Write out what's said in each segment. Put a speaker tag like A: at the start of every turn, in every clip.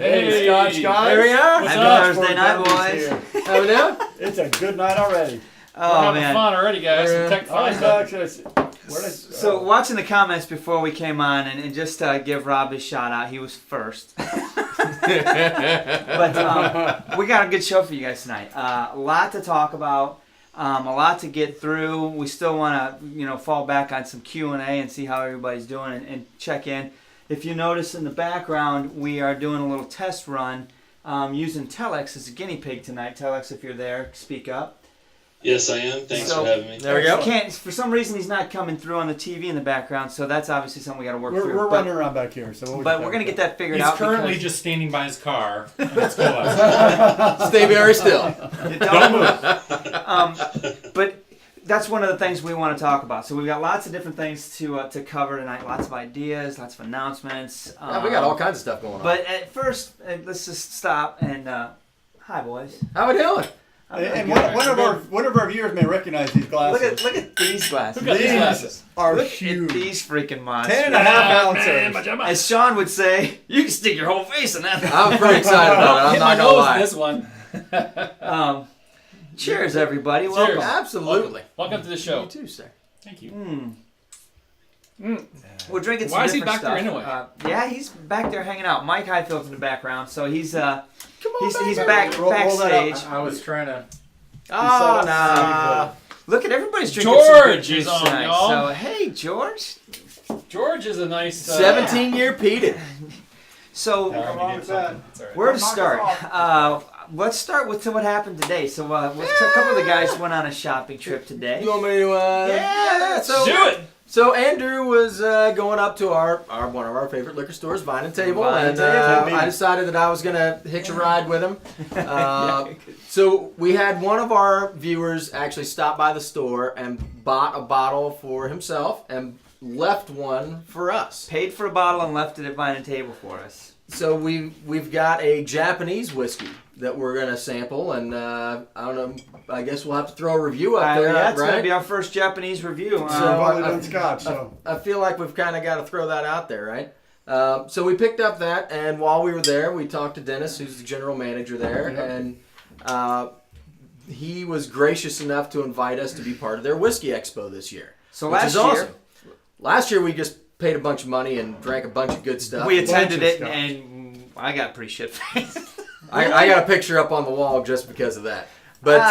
A: Hey, Scotch guys.
B: There we are.
C: Happy Thursday night, boys.
B: How we doing?
A: It's a good night already.
C: Oh,
D: We're having
C: man.
D: fun already, guys.
B: We're,
D: Tech
A: All right,
D: fun.
C: So watching the comments before we came on, and just give Rob his shout out, he was first. But we got a good show for you guys tonight. A lot to talk about, a lot to get through. We still want to, fall back on some Q&A and see how everybody's doing and check in. If you notice in the background, we are doing a little test run using Telex as a guinea pig tonight. Telex, if you're there, speak up.
E: Yes, I am. Thanks for having me.
B: There we go.
C: For some reason, he's not coming through on the TV in the background, so that's obviously something we got to work through.
A: We're running around back here, so
C: we're going to get that figured
D: He's
C: out.
D: currently just standing by his car. Let's go.
B: Stay very still.
C: Don't move. But that's one of the things we want to talk about. So we've got lots of different things to cover tonight. Lots of ideas, lots of announcements.
B: Yeah, we got all kinds of stuff going on.
C: But at first, let's just stop and hi, boys.
B: How we doing?
A: And one of our viewers may recognize these glasses.
C: Look at these glasses.
D: Who got these glasses?
A: Are
C: Look
A: huge.
C: at these freaking monsters.
A: 10.5 ounces.
C: As Sean would say, you can stick your whole face in that.
B: I'm pretty excited about it. I'm not gonna lie.
D: This one.
C: Cheers, everybody.
D: Cheers.
C: Welcome.
B: Absolutely.
D: Welcome to the show.
B: You too, sir.
D: Thank you.
C: We're drinking some
D: Why is he
C: different
D: back there
C: stuff.
D: anyway?
C: Yeah, he's back there hanging out. Mike Highfield's in the background, so he's he's
A: back.
C: backstage.
A: I was
D: trying to.
C: Oh, no. Look at everybody's drinking
D: George
C: some good
D: is
C: juice
D: on,
C: tonight.
D: y'all.
C: So, hey, George.
D: George is a nice.
B: 17-year peated.
C: So, where to start? Let's start with what happened today. So, a couple of the guys went on a shopping trip today.
B: You want me to?
C: Yeah,
B: So
D: Do it.
B: So Andrew was going up to our one of our favorite liquor stores, Vine and Table,
C: Vine
B: and
C: and
A: Table.
B: I decided that I was gonna hitch a ride with him. So we had one of our viewers actually stop by the store and bought a bottle for himself and left one for us.
C: Paid for a bottle and left it at Vine and Table for us.
B: So we've got a Japanese whiskey that we're gonna sample, and I don't know. I guess we'll have to throw a review up there,
C: That's
B: right?
C: going to be our first Japanese review.
A: We've only done Scotch, so.
B: I feel like we've kind of got to throw that out there, right? So we picked up that, and while we were there, we talked to Dennis, who's the general manager there, and he was gracious enough to invite us to be part of their whiskey expo this year.
C: So
B: which
C: last
B: is
C: year,
B: awesome. Last year we just paid a bunch of money and drank a bunch of good stuff.
C: we attended it,
A: stuff.
C: and I got pretty shit faced.
B: I got a picture up on the wall just because of that. But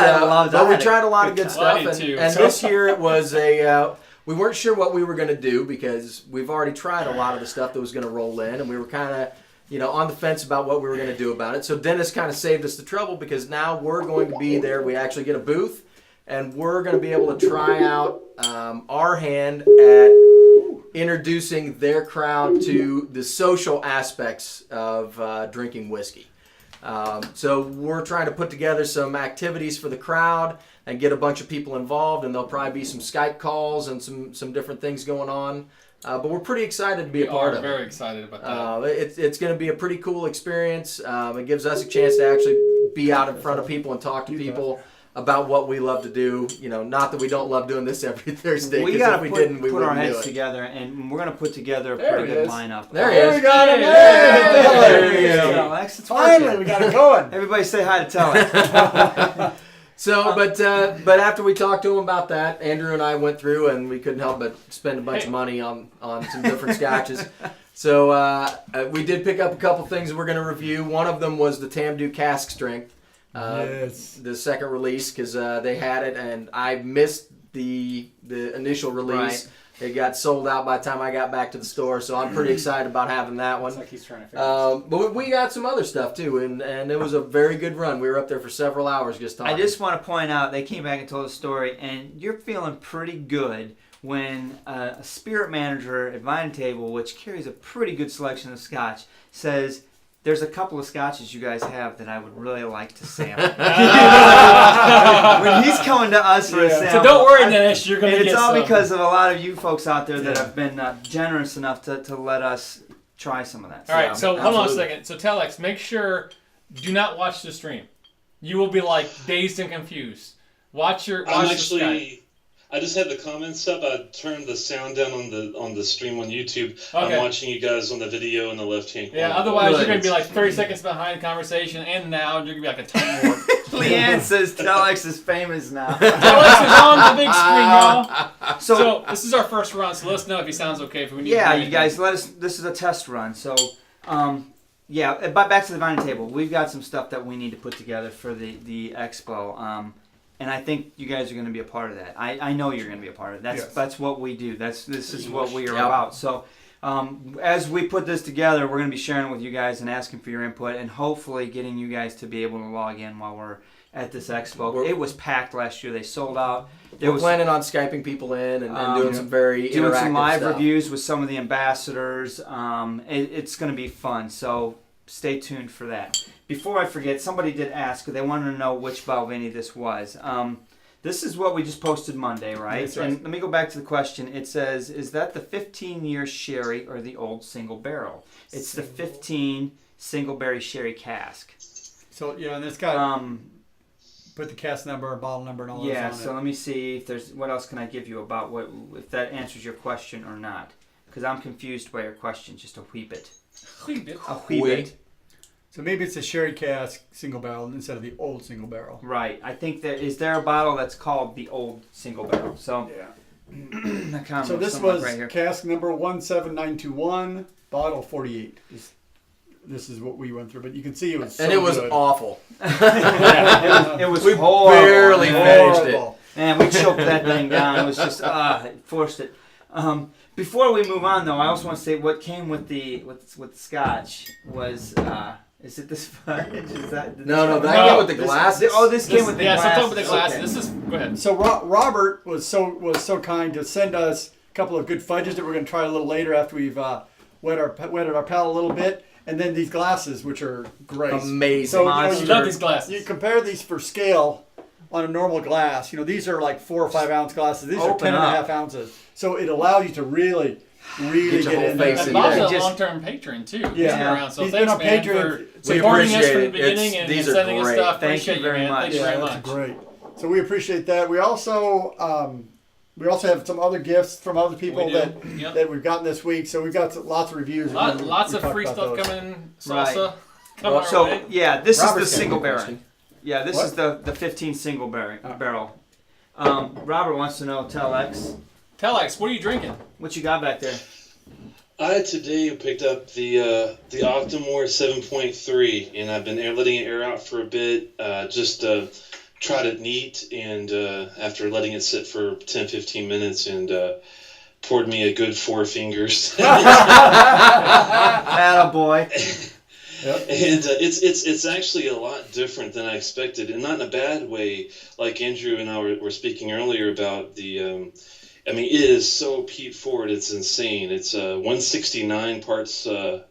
B: we tried a lot of good stuff, and this year it was we weren't sure what we were going to do because we've already tried a lot of the stuff that was going to roll in, and we were kind of on the fence about what we were going to do about it. So Dennis kind of saved us the trouble because now we're going to be there. We actually get a booth, and we're going to be able to try out our hand at introducing their crowd to the social aspects of drinking whiskey. So we're trying to put together some activities for the crowd and get a bunch of people involved, and there'll probably be some Skype calls and some different things going on. But we're pretty excited to be a part of it.
D: Very excited about that.
B: It's going to be a pretty cool experience. It gives us a chance to actually be out in front of people and talk to people about what we love to do. Not that we don't love doing this every Thursday.
C: We got
B: if
C: to
B: we didn't, we
C: put our
B: wouldn't
C: heads
B: do it.
C: together, and we're going to put together a
A: There
C: pretty
A: he
C: good
A: is.
C: lineup.
B: There he is.
A: We got him.
B: There you go.
C: Alex, it's
A: Finally,
C: working.
A: we got it going.
C: Everybody say hi to Telex.
B: So, but after we talked to him about that, Andrew and I went through, and we couldn't help but spend a bunch of money on some different scotches. So we did pick up a couple things we're going to review. One of them was the Tamdu Cask Strength, the second release, because they had it, and I missed the initial release.
C: Right.
B: It got sold out by the time I got back to the store, so I'm pretty excited about having that one.
D: It's like he's trying to figure
B: But we got some other stuff too, and it was a very good run. We were up there for several hours just talking.
C: I just want to point out, they came back and told a story, and you're feeling pretty good when a spirit manager at Vine Table, which carries a pretty good selection of scotch, says, there's a couple of scotches you guys have that I would really like to sample. When he's coming to us for a sample.
D: So don't worry, Dennis, you're going to
C: And
D: get
C: it's all
D: some.
C: because of a lot of you folks out there that have been generous enough to let us try some of that.
D: All right, so hold on a
B: absolutely.
D: second. So Telex, make sure, do not watch the stream. You will be like dazed and confused. Watch the Skype.
E: I just had the comments up. I turned the sound down on the stream on YouTube.
D: Okay.
E: I'm watching you guys on the video in the left-hand corner.
D: Yeah, otherwise you're going to be like 30 seconds behind the conversation, and now you're going to be like a time warp.
C: Leanne says Telex is famous now.
D: Telex is on the big screen, y'all. So this is our first run, so let us know if he sounds okay. If we need
C: Yeah,
D: to do
C: you guys, let us. This is a test run, so yeah. But back to the dining table. We've got some stuff that we need to put together for the expo, and I think you guys are going to be a part of that. I know you're going to be a part of it. That's what we do. This is what we are about. So as we put this together, we're going to be sharing it with you guys and asking for your input, and hopefully getting you guys to be able to log in while we're at this expo. It was packed last year. They sold out.
B: We're planning on Skyping people in and doing some very
C: doing
B: interactive
C: some live
B: stuff.
C: reviews with some of the ambassadors. It's going to be fun, so stay tuned for that. Before I forget, somebody did ask. They wanted to know which Balvenie this was. This is what we just posted Monday, right?
A: That's right.
C: And let me go back to the question. It says, is that the 15-year sherry or the old single barrel? It's the 15 single berry sherry cask.
A: So yeah, and it's got put the cask number, bottle number, and all those
C: Yeah,
A: on
C: so
A: it.
C: let me see if there's what else can I give you about what if that answers your question or not, because I'm confused by your question just a wee bit. A wee bit.
A: So maybe it's a sherry cask single barrel instead of the old single barrel.
C: Right. I think there a bottle that's called the old single barrel. So
A: Yeah. So this was
C: right here.
A: cask number 17921, bottle 48. This is what we went through, but you can see it was so
B: and it was
A: good.
B: awful.
C: It was
B: We
C: horrible.
B: barely finished it.
A: Horrible.
C: And we choked that thing down. It was just it forced it. Before we move on, though, I also want to say what came with the Scotch was. Is it this fudge? Is that
B: No, that came with the glasses.
C: This came with the
D: Yeah,
C: glasses.
D: so talk about the glasses.
C: Okay.
D: This is go ahead.
A: So Robert was so kind to send us a couple of good fudges that we're going to try a little later after we've wetted our palate a little bit, and then these glasses, which are great,
B: Amazing.
A: So
D: I love these glasses.
A: You compare these for scale on a normal glass. These are like 4 or 5 ounce glasses. These are
C: Open
A: 10 and a
C: up.
A: half ounces. So it allows you to really
B: Get your whole
A: in there.
B: face
D: And
B: in
D: Bob's
B: there.
D: a
C: Just-
D: long-term patron too. He's been
A: Yeah.
D: around. So
A: He's
D: thanks,
A: been on
D: man,
A: Patreon.
D: for
A: We
D: supporting us
B: appreciate
D: from the
B: it.
D: beginning and
B: These are
D: sending us
B: great.
D: stuff.
C: Thank
D: Appreciate
C: you very
D: man.
C: much.
D: Thanks
A: Yeah,
D: very
A: that's
D: much.
A: great. So we appreciate that. We also have some other gifts from other people
D: We do.
A: that
D: Yep.
A: that we've gotten this week. So we've got lots of reviews.
D: Lots
A: We
D: of
A: talked
D: free
A: about
D: stuff
A: those.
D: coming. Salsa. Coming our
C: So
D: way.
C: yeah, this
B: Robert's
C: is the
B: got
C: single
B: a
C: barrel.
B: question.
C: Yeah, this
A: What?
C: is the 15 single barrel. Robert wants to know, Telex,
D: Telex, what are you drinking?
C: what you got back there?
E: I today picked up the Octomore 7.3, and I've been letting it air out for a bit. Just tried it neat, and after letting it sit for 10-15 minutes, and poured me a good 4 fingers.
C: Attaboy.
A: Yep.
E: And it's actually a lot different than I expected, and not in a bad way. Like Andrew and I were speaking earlier about the. I mean, it is so peat forward. It's insane. It's 169 parts per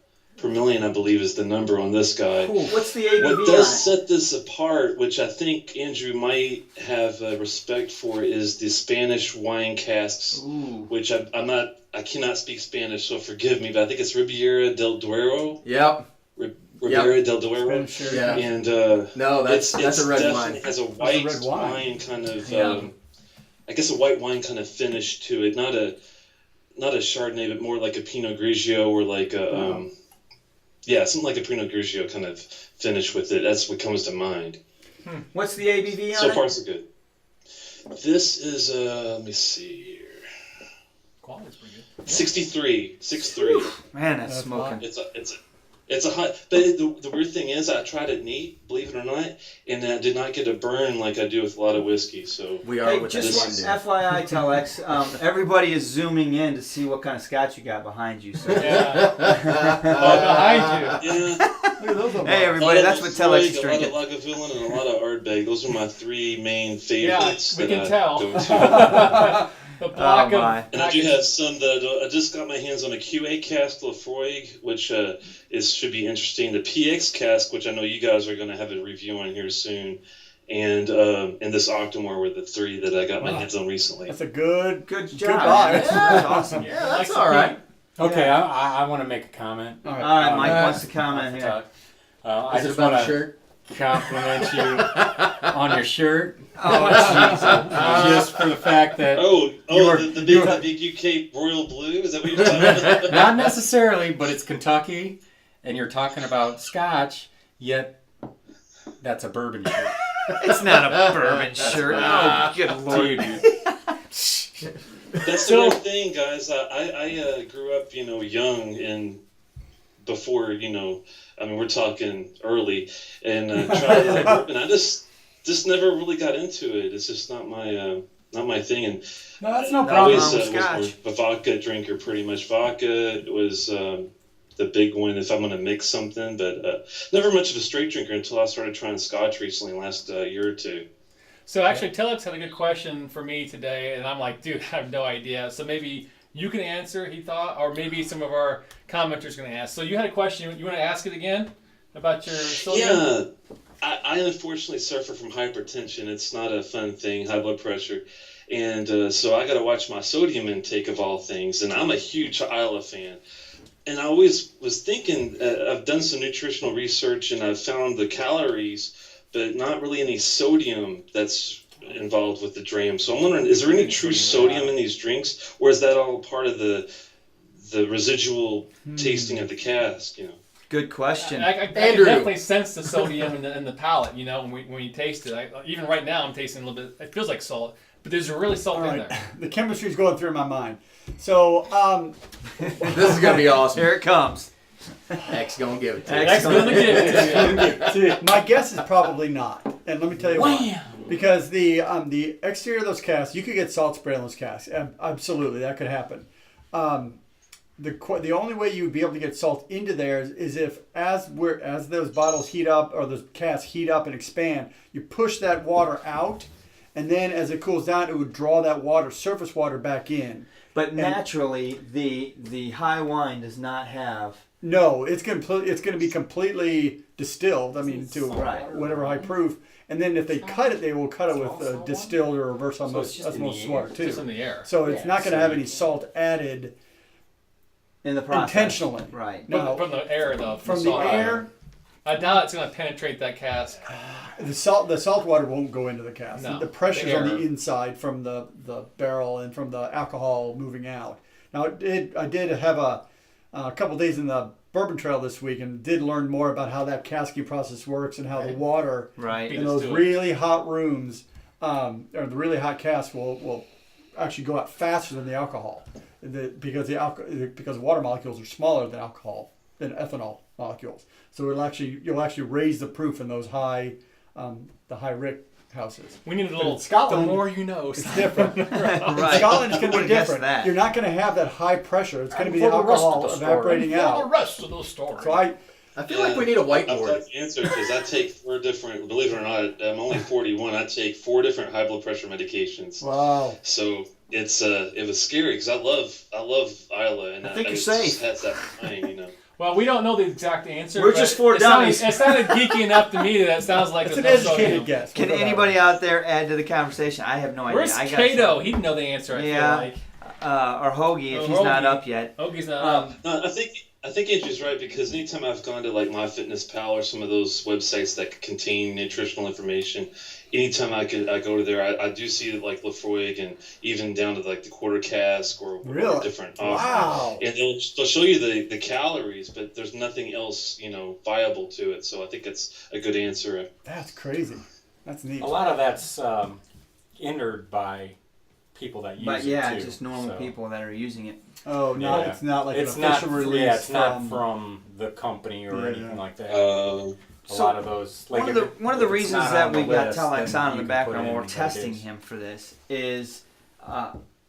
E: million, I believe, is the number on this guy.
C: Cool. What's the ABV
E: What
C: on
E: does
C: it?
E: set this apart, which I think Andrew might have respect for, is the Spanish wine casks,
C: Ooh.
E: which I cannot speak Spanish, so forgive me, but I think it's Riviera del Duero.
B: Yep.
E: Riviera del Duero.
A: Spanish sherry.
B: Yeah.
E: And
B: No, that's
E: it's
B: a red
E: definitely
B: wine.
E: has a
A: That's a
E: white
A: red wine.
E: wine kind of,
C: Yeah.
E: I guess a white wine kind of finish to it. Not a Chardonnay, but more like a Pinot Grigio or like a, something like a Pinot Grigio kind of finish with it. That's what comes to mind.
C: What's the ABV on
E: So
C: it?
E: far, so good. This is, let me see here.
D: Quality's pretty good.
E: 63.
C: Man, that's
A: That's
C: smoking.
E: It's a hot, but the weird thing is I tried it neat, believe it or not, and I did not get a burn like I do with a lot of whiskey. So
B: We are
C: Hey,
B: with
C: just
B: this
C: FYI, Telex, everybody is zooming in to see what kind of scotch you got behind you. So.
D: Yeah. Behind you.
E: yeah,
A: Look at those on
C: Hey,
A: board.
C: everybody, that's what Telex is
E: a lot
C: drinking.
E: of Lagavulin and a lot of Ardbeg. Those are my 3 main favorites.
D: we
E: that
D: can
E: I
D: tell.
E: go to.
D: The block
C: Oh, my.
D: of.
E: And I do have some that I just got my hands on a QA cask Lafroig, which should be interesting. The PX cask, which I know you guys are going to have a review on here soon, and this Octomore were the 3 that I got my hands on recently.
A: That's a good
C: Good job.
A: buy.
C: That's awesome.
B: Yeah, that's
D: Like
B: all right.
D: Okay,
F: I want to make a comment.
A: All right.
C: All right, Mike
B: Uh,
C: wants to comment here.
F: I
B: Is it
F: just
B: about
F: want
B: a
F: to
B: shirt?
F: compliment you on your shirt.
C: Oh, jeez.
F: Just for the fact that
E: The big UK royal blue. Is that what you're talking about?
F: not necessarily, but it's Kentucky, and you're talking about Scotch. Yet that's a bourbon shirt.
C: It's not a bourbon shirt. Oh, good lord.
F: Dude.
E: That's the weird thing, guys. I grew up, young and before, we're talking early, and tried bourbon. I just never really got into it. It's just not my thing. And
A: No, that's no
E: I
A: problem.
E: always was
C: Scotch.
E: more a vodka drinker, pretty much. Vodka was the big one if I'm going to mix something, but never much of a straight drinker until I started trying Scotch recently, last year or two.
D: So actually, Telex had a good question for me today, and I'm like, dude, I have no idea. So maybe you can answer, he thought, or maybe some of our commenters are going to ask. So you had a question. You want to ask it again about your sodium?
E: Yeah. I unfortunately suffer from hypertension. It's not a fun thing, high blood pressure. And so I got to watch my sodium intake of all things. And I'm a huge Isla fan. And I always was thinking, I've done some nutritional research and I've found the calories, but not really any sodium that's involved with the dram. So I'm wondering, is there any true sodium in these drinks? Or is that all part of the residual tasting of the cask,
C: Good question.
D: I can definitely sense the sodium in the palate, when you taste it. Even right now, I'm tasting a little bit. It feels like salt, but there's a really salt in there.
A: The chemistry's going through my mind. So,
B: This is gonna be awesome.
C: Here it comes.
B: X gonna give it to you.
D: X gonna give it to you.
A: my guess is probably not. And let me tell you why. Because the exterior of those casks, you could get salt spray on those casks. Absolutely, that could happen. The only way you would be able to get salt into there is if as those bottles heat up or those casks heat up and expand, you push that water out, and then as it cools down, it would draw that surface water back in.
C: But naturally, the high wine does not have.
A: No, it's going to be completely distilled. I mean, to whatever high proof. And then if they cut it, they will cut it with distilled or reverse osmosis water too.
D: Just in the air.
A: So it's not going to have any salt added
C: In the process.
A: intentionally.
C: Right.
A: No,
D: From the air, though.
A: from the air,
D: I doubt it's going to penetrate that cask.
A: the salt water won't go into the cask.
D: No,
A: The pressure's on the
D: air.
A: inside from the barrel and from the alcohol moving out. Now, I did have a couple days in the Bourbon Trail this week and did learn more about how that casking process works and how the water in those really hot rooms or the really hot casks will actually go out faster than the alcohol because the water molecules are smaller than ethanol molecules. So you'll actually raise the proof in those high rick houses.
D: We need a little.
A: In Scotland,
D: the more you know.
A: it's different.
C: Right.
A: In Scotland, it's going to be different.
C: That.
A: You're not going to have that high pressure. It's going to be the alcohol evaporating out.
D: the rest of the story.
A: So I
B: feel like we need a
E: I'm
B: whiteboard.
E: glad to answer because I take 4 different. Believe it or not, I'm only 41. I take 4 different high blood pressure medications.
A: wow.
E: So it was scary because I love Isla, and
C: I think you're
E: just
C: safe.
E: has that mind,
D: Well, we don't know the exact answer.
C: We're
D: but
C: just 4
D: it sounded-
C: dummies.
D: It sounded geeky enough to me that it sounds like
A: It's
D: there's
A: an
D: no
A: educated
D: sodium.
A: guess.
C: Can
A: We'll go
C: anybody
A: that.
C: out there add to the conversation? I have no idea.
D: Where's
C: I got
D: Cato? He'd know the answer, I
C: Yeah.
D: feel like.
C: or Hoagie if
D: Oh,
C: he's not
D: Hoagie.
C: up yet.
D: Ogie's not up.
E: No, I think Andrew's right because anytime I've gone to like MyFitnessPal or some of those websites that contain nutritional information, anytime I go to there, I do see like Lafroig and even down to like the quarter cask or
A: Really?
E: different.
A: Wow.
E: And they'll show you the calories, but there's nothing else viable to it. So I think it's a good answer.
A: That's crazy. That's neat.
F: A lot of that's hindered by people that use
C: But
F: it
C: yeah,
F: too.
C: just normal
F: So,
C: people that are using it.
A: Oh, no,
F: Yeah.
A: it's not like
F: It's
A: an
F: not.
A: official release.
F: Yeah, it's not from the company or
A: Yeah,
F: anything
A: yeah.
F: like that.
E: Uh,
F: A lot of those. Like
C: one of the
F: if it's
C: reasons
F: not
C: that
F: on the
C: we've got
F: list,
C: Telex
F: then
C: on in
F: you
C: the
F: can
C: background
F: put
C: when
F: in
C: we're
F: what it
C: testing
F: is.
C: him for this is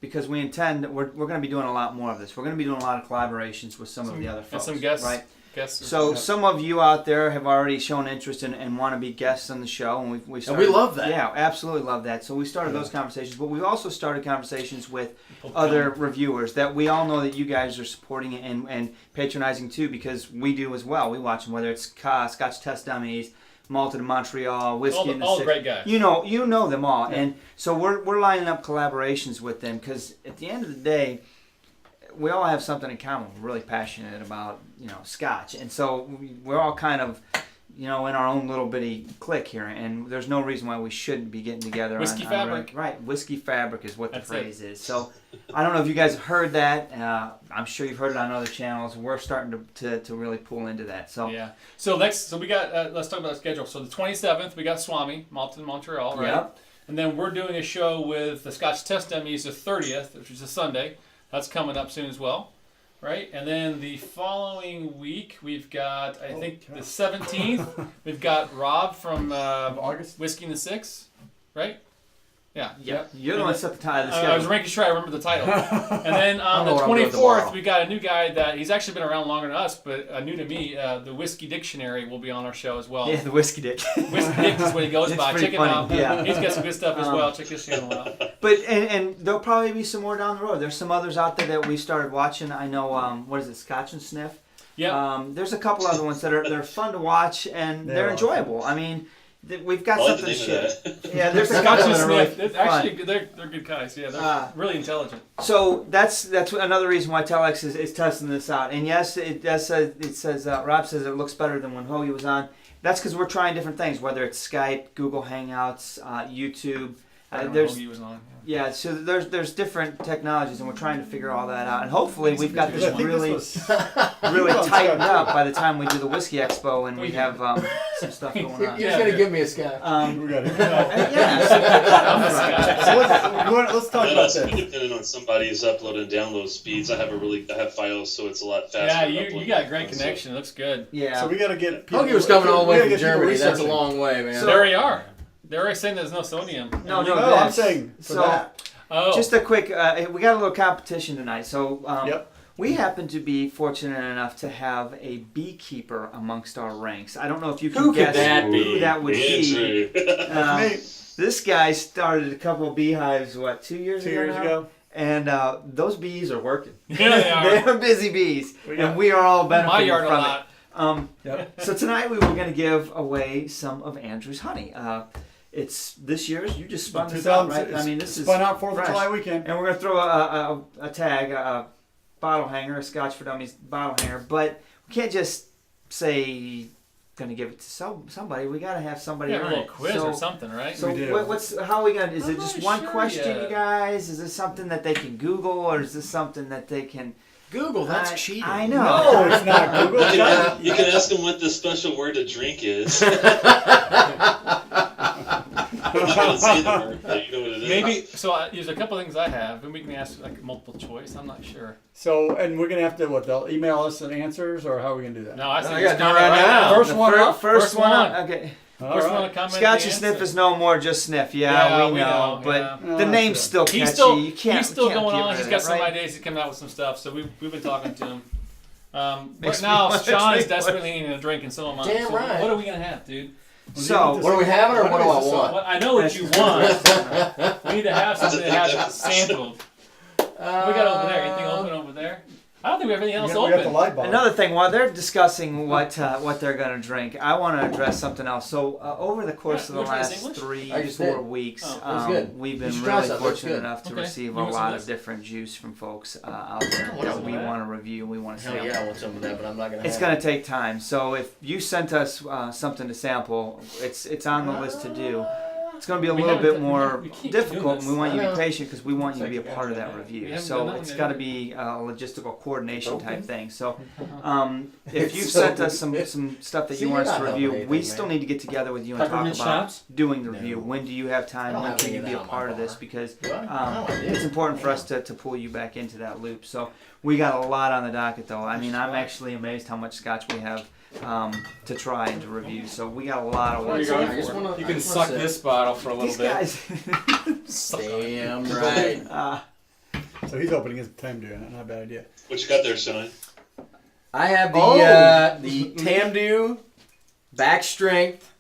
C: because we're going to be doing a lot more of this. We're going to be doing a lot of collaborations with some of the other
D: And
C: folks.
D: some guests.
C: right?
D: Guests.
C: So some of you out there have already shown interest and want to be guests on the show, and we started,
B: we love that.
C: Yeah, absolutely love that. So we started those conversations, but we've also started conversations with other reviewers that we all know that you guys are supporting and patronizing too, because we do as well. We watch them, whether it's Scotch Test Dummies, Malted in Montreal, Whiskey in the
D: all
C: Six.
D: great guys.
C: You know them all, and so we're lining up collaborations with them because at the end of the day, we all have something in common. We're really passionate about Scotch, and so we're all kind of in our own little bitty clique here, and there's no reason why we shouldn't be getting together.
D: Whiskey fabric.
C: Right, whiskey fabric is what
D: That's
C: the phrase is. So I don't know if you guys have heard that. I'm sure you've heard it on other channels. We're starting to really pull into that. So
D: yeah. So we got let's talk about the schedule. So the 27th we got Swami, Malton, Montreal, right?
C: Yep.
D: And then we're doing a show with the Scotch Test Dummies the 30th, which is a Sunday. That's coming up soon as well. Right, and then the following week we've got, I think, the 17th. We've got Rob from
A: August
D: Whiskey and the Six, right? Yeah.
C: Yep. You're the one that set the tie of the
D: I was
C: schedule.
D: making sure I remember the title. And then on the
B: know what I'm doing
D: 24th,
B: tomorrow.
D: we got a new guy that he's actually been around longer than us, but new to me. The Whiskey Dictionary will be on our show as well.
C: Yeah, the whiskey dick.
D: Whiskey Dick is what he goes
C: It's
D: by.
C: pretty
D: Check him
C: funny,
D: out.
C: yeah.
D: He's got some good stuff as well. Check his channel out.
C: But and there'll probably be some more down the road. There's some others out there that we started watching. I know what is it, Scotch and Sniff?
D: Yeah.
C: There's a couple other ones that are fun to watch and
A: They're
C: they're
A: awesome.
C: enjoyable. I mean, we've got
E: I like
C: something
E: the
C: to
E: name
C: share.
E: of that.
C: Yeah, there's a
D: Scotch
C: couple
D: and
C: that are really
D: Sniff. It's
C: fun.
D: actually, they're good guys. Yeah, they're really intelligent.
C: So that's another reason why Telex is testing this out. And yes, it does say, Rob says it looks better than when Hoagie was on. That's because we're trying different things, whether it's Skype, Google Hangouts, YouTube.
D: I don't know
C: There's
D: who he was on.
C: yeah, so there's different technologies, and we're trying to figure all that out. And hopefully we've got this
A: I think
C: really
A: this
C: really
A: was-
C: tightened up by the time we do the Whiskey Expo and we have some stuff going on.
B: You're gonna give me a Scotch.
A: We got it.
C: Yeah.
A: So let's talk
E: That
A: about
E: also
A: this.
E: depending on somebody's upload and download speeds. I have files, so it's a lot faster.
D: Yeah,
E: to
D: you
E: upload
D: got great
E: and stuff.
D: connection. It looks good.
C: Yeah.
A: So we got to get people.
B: Hoagie was coming all the
A: we
B: way
A: gotta
B: from
A: get people
B: Germany. That's a
A: researching.
B: long way, man.
C: So-
D: There we are. They're already saying there's no sodium.
C: No,
A: No,
C: this.
A: I'm saying for
C: So-
A: that.
D: Oh.
C: Just a quick, we got a little competition tonight. So
A: Yep.
C: we happen to be fortunate enough to have a beekeeper amongst our ranks. I don't know if you can
B: Who could
C: guess
B: that be?
C: who that would be.
E: Andrew.
A: Me,
C: This guy started a couple of beehives, 2 years
A: 2
C: ago?
A: years
C: now?
A: ago.
C: And those bees are working.
D: Yeah, they are.
C: They're busy bees,
A: Yeah.
C: and we are all
D: My
C: benefiting
D: yard a
C: from
D: lot.
C: it.
A: Yep.
C: So tonight we were going to give away some of Andrew's honey. It's this year's. You just spun this out, right? I mean, this is
A: spun out 4th of
C: fresh.
A: July weekend.
C: And we're going to throw a tag, a bottle hanger, a Scotch for Dummies bottle hanger. But we can't just say going to give it to somebody. We got to have somebody
D: Yeah, a
C: earn
D: little
C: it.
D: quiz
C: So-
D: or something, right?
C: So
A: We do.
C: how are we gonna? Is
D: I'm
C: it just
D: not
C: one
D: sure
C: question,
D: yet.
C: you guys? Is this something that they can Google, or is this something that they can?
B: Google, that's
C: I-
B: cheating.
C: I know.
A: No, it's not Google.
E: You can ask them what the special word to drink is. You can't say the word, but you know what it is.
D: Maybe. So there's a couple things I have, and we can ask like multiple choice. I'm not sure.
A: So, and we're gonna have to they'll email us the answers, or how are we gonna do that?
D: No, I
B: No,
D: think
B: you
D: it's
B: gotta do it
D: comment
B: right now.
A: First one up.
C: First one
D: one.
C: up. Okay.
A: All
D: First
A: right.
D: one to comment.
C: Scotch
D: the
C: and Sniff
D: answer.
C: is no more just Sniff. Yeah,
D: Yeah,
C: we
D: we
C: know,
D: know,
C: but
D: yeah.
A: No,
C: the
A: that's
C: name's
A: good.
C: still catchy.
D: He's still
C: you can't.
D: he's still
C: you can't
D: going
C: get
D: on.
C: rid
D: He's
C: of
D: got
C: it,
D: some
C: right?
D: ideas. He's coming out with some stuff. So we've been talking to him. Right
C: Makes me
D: now,
C: wanna
D: Sean is
C: drink
D: desperately needing a drink, and so am I.
B: Damn
D: so
B: right.
D: What are we gonna have, dude?
C: So
B: What are we having, or what do I want?
D: Well, I know what you want. We need to have something that has sampled. We got over there. Anything open over there? I don't think we have anything else
A: We got the
D: open.
A: light bulb.
C: another thing, while they're discussing what they're gonna drink, I want to address something else. So over the course of the
D: Which one is
C: last
D: English?
B: I just
C: 3-4
B: did.
C: weeks,
D: Oh,
B: it was good.
C: we've
B: You
C: been
B: should try
C: really
B: some. It looks
C: fortunate
B: good.
C: enough to
D: Okay.
C: receive
D: You
C: a
D: want some
C: lot
D: of
C: of
D: this?
C: different juice from folks out there
D: I want
C: that
D: some
C: we
D: of that.
C: want to review. We want to
B: Hell
C: sample.
B: yeah, I want some of that, but I'm not gonna.
C: It's
B: have
C: going
B: it.
C: to take time. So if you sent us something to sample, it's on the list to do. It's going to be a
D: We
C: little
D: haven't
C: bit
D: done-
C: more
D: we keep doing
C: difficult, and
D: this.
C: we want you to
B: I
C: be
B: know.
C: patient because we want you to be a
B: It's like
C: part of
B: you
C: that
B: got that.
C: review.
D: We haven't
C: So
D: done that
C: it's
D: one
C: got to
D: yet.
C: be a logistical coordination
B: Okay.
C: type thing. So if
B: It's
C: you
B: so
C: sent us
B: good.
C: some stuff that
B: See,
C: you want
B: you're
C: us to
B: not
C: review,
B: helping
C: we
B: anything,
C: still
B: man.
C: need to get together with you and talk
F: Peppermint
C: about
F: schnapps?
C: doing the
B: No.
C: review. When do you have
B: I
C: time?
B: don't
C: When
B: have
C: can
B: any
C: you
B: of
C: be
B: that
C: a
B: on my
C: part of this?
B: bar.
C: Because
B: Do I? No, I did.
C: it's important for us to pull you back into that loop. So we got a lot on the docket, though. I mean, I'm actually amazed how much scotch we have to try and to review. So we got a lot of
F: There
C: work
F: you
C: to
F: go.
C: do.
B: I just wanna-
F: You
B: I
F: can
B: just wanna
F: suck
B: sip.
F: this bottle for a little
C: These
F: bit.
C: guys.
B: Damn right.
A: So he's opening his time doing it. Not a bad idea.
E: What you got there, Sean?
B: I have the the Tamdu back strength.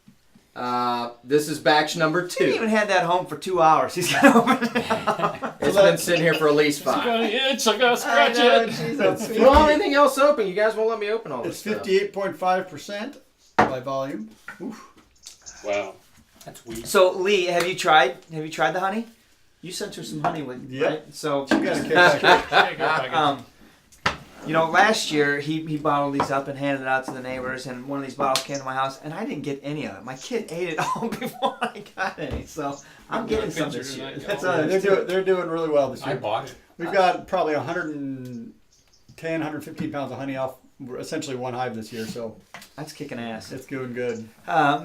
B: This is batch number
C: He didn't
B: 2.
C: even had that home for 2 hours. He's gonna open it.
B: It's been sitting here for at least
D: It's got
B: 5.
D: an itch. I gotta scratch
C: I know,
D: it.
C: Jesus.
B: You don't have anything else open. You guys won't let me open all this
A: It's
B: stuff.
A: 58.5% by volume.
E: Wow.
F: That's weak.
C: So Lee, have you tried the honey? You sent her some honey with,
A: Yep.
C: right? So
A: You got a kick back here.
D: Okay, go back in.
C: last year he bottled these up and handed it out to the neighbors, and one of these bottles came to my house, and I didn't get any of it. My kid ate it all before I got any, so I'm getting some this year.
A: They're doing really well this year.
F: I bought it.
A: We've got probably 110, 115 pounds of honey off essentially one hive this year, so
C: That's kicking ass.
A: it's doing good.